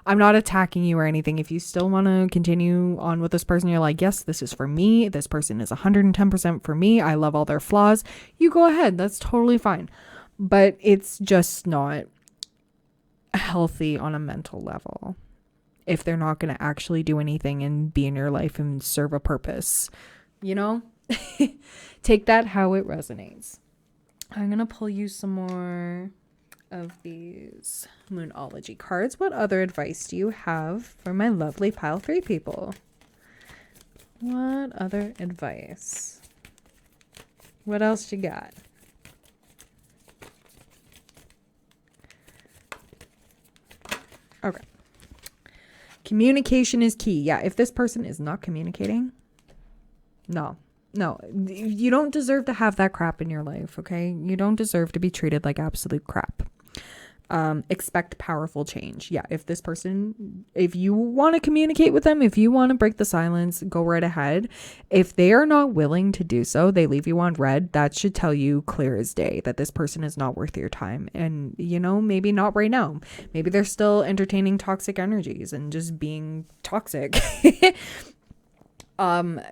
attacking you or anything. If you still want to continue on with this person, you're like, yes, this is for me. This person is 110% for me. I love all their flaws. You go ahead. That's totally fine. But it's just not healthy on a mental level if they're not going to actually do anything and be in your life and serve a purpose. Take that how it resonates. I'm going to pull you some more of these Moonology cards. What other advice do you have for my lovely pile 3 people? What other advice? What else you got? Okay. Communication is key. Yeah, if this person is not communicating, no, you don't deserve to have that crap in your life, okay? You don't deserve to be treated like absolute crap. Expect powerful change. Yeah, if you want to communicate with them, if you want to break the silence, go right ahead. If they are not willing to do so, they leave you on red, that should tell you clear as day that this person is not worth your time. And, maybe not right now. Maybe they're still entertaining toxic energies and just being toxic.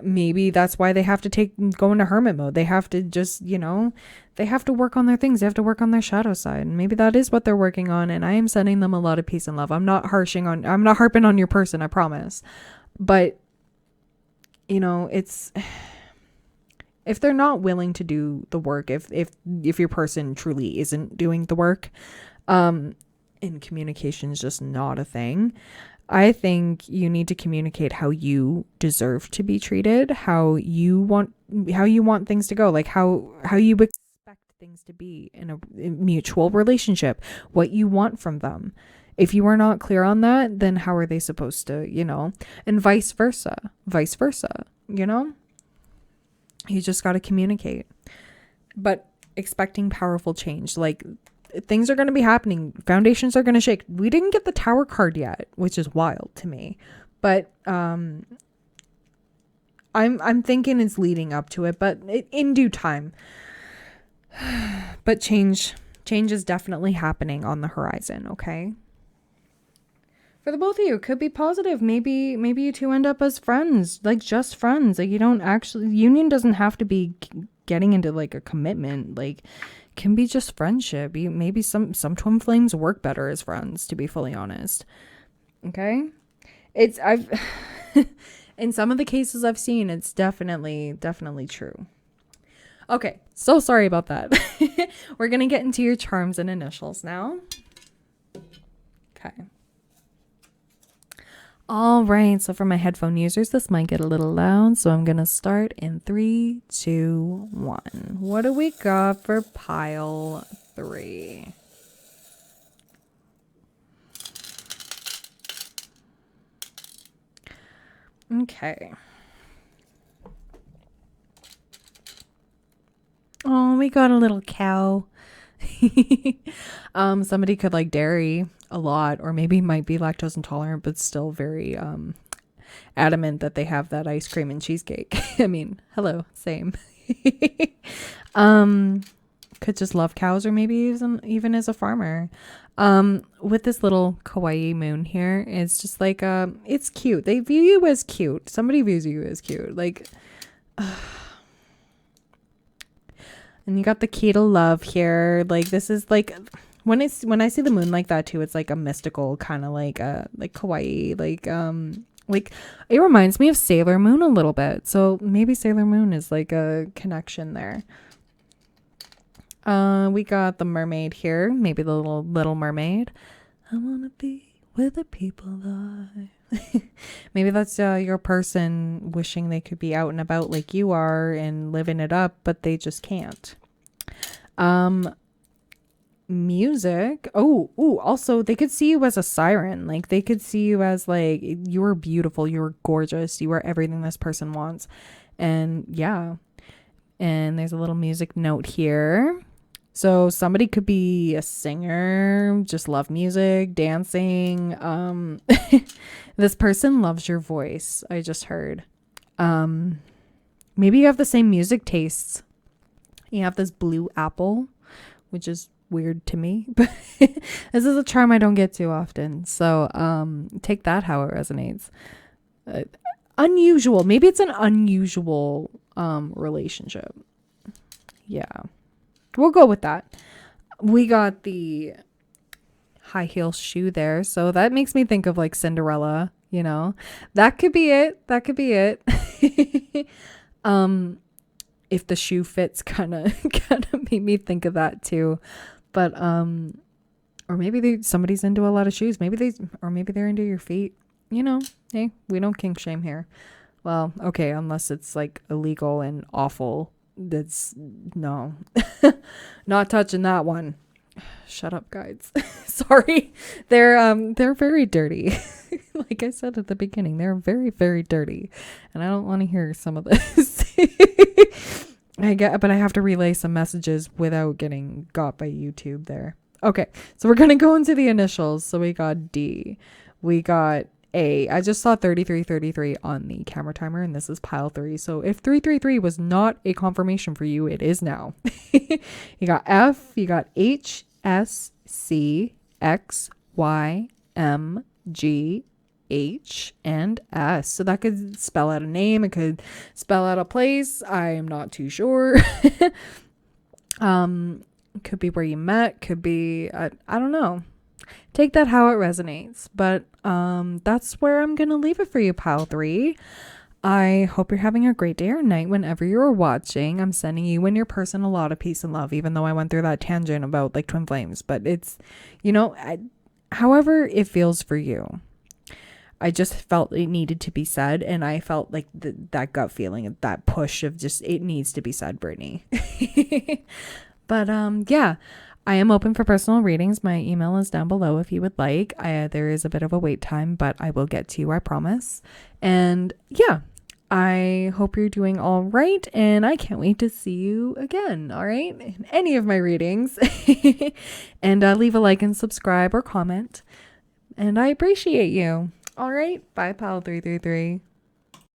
Maybe that's why they have to go into hermit mode. They have to just, they have to work on their things. They have to work on their shadow side. And maybe that is what they're working on. And I am sending them a lot of peace and love. I'm not harping on your person, I promise. But, it's, if they're not willing to do the work, if your person truly isn't doing the work, and communication is just not a thing, I think you need to communicate how you deserve to be treated, how you want things to go, like how you expect things to be in a mutual relationship, what you want from them. If you are not clear on that, then how are they supposed to, and vice versa, you just got to communicate, but expecting powerful change. Like, things are going to be happening. Foundations are going to shake. We didn't get the Tower card yet, which is wild to me. But I'm thinking it's leading up to it, but in due time. But change is definitely happening on the horizon, okay? For the both of you, it could be positive. Maybe you two end up as friends, like just friends. Like, union doesn't have to be getting into like a commitment. Like, can be just friendship. Maybe some twin flames work better as friends, to be fully honest. Okay? I've in some of the cases I've seen, it's definitely true. Okay, so sorry about that. We're gonna get into your charms and initials now. Okay. All right, so for my headphone users, this might get a little loud, so I'm going to start in 3, 2, 1. What do we got for pile 3? Okay. Oh, we got a little cow. Somebody could like dairy a lot, or maybe might be lactose intolerant, but still very adamant that they have that ice cream and cheesecake. I mean, hello, same. Could just love cows, or maybe even as a farmer. With this little kawaii moon here, it's just like it's cute. They view you as cute. Somebody views you as cute. Like and you got the key to love here. Like this is like when I see the moon like that too, it's like a mystical kind of like kawaii, like it reminds me of Sailor Moon a little bit. So maybe Sailor Moon is like a connection there. We got the mermaid here, maybe the little mermaid. I wanna be where the people are. Maybe that's your person wishing they could be out and about like you are and living it up, but they just can't. Music. Also they could see you as a siren. Like they could see you as like you were beautiful, you were gorgeous, you were everything this person wants. And yeah. And there's a little music note here. So somebody could be a singer, just love music, dancing. This person loves your voice. I just heard. Maybe you have the same music tastes. You have this blue apple, which is weird to me, but this is a charm I don't get too often. So take that how it resonates. Unusual. Maybe it's an unusual relationship. Yeah. We'll go with that. We got the high heel shoe there. So that makes me think of like Cinderella, you know. That could be it. If the shoe fits kind of made me think of that too. But or maybe somebody's into a lot of shoes. Maybe they're into your feet. You know, hey, we don't kink shame here. Well, okay, unless it's like illegal and awful. That's no. Not touching that one. Shut up, guys. Sorry. They're very dirty. Like I said at the beginning, they're very, very dirty. And I don't want to hear some of this. But I have to relay some messages without getting got by YouTube there. Okay, so we're gonna go into the initials. So we got D. We got A. I just saw 3333 on the camera timer, and this is pile 3. So if 333 was not a confirmation for you, it is now. You got F, you got H, S, C, X, Y, M, G, H, and S. So that could spell out a name. It could spell out a place. I'm not too sure. Could be where you met. Could be, I don't know. Take that how it resonates. But that's where I'm going to leave it for you, pile 3. I hope you're having a great day or night whenever you're watching. I'm sending you and your person a lot of peace and love, even though I went through that tangent about like twin flames. But it's, however it feels for you. I just felt it needed to be said. And I felt like that gut feeling, that push of just, it needs to be said, Brittany. But yeah. I am open for personal readings. My email is down below if you would like. There is a bit of a wait time, but I will get to you, I promise. And yeah, I hope you're doing all right. And I can't wait to see you again, all right? In any of my readings. And leave a like and subscribe or comment. And I appreciate you. All right. Bye, pal 333.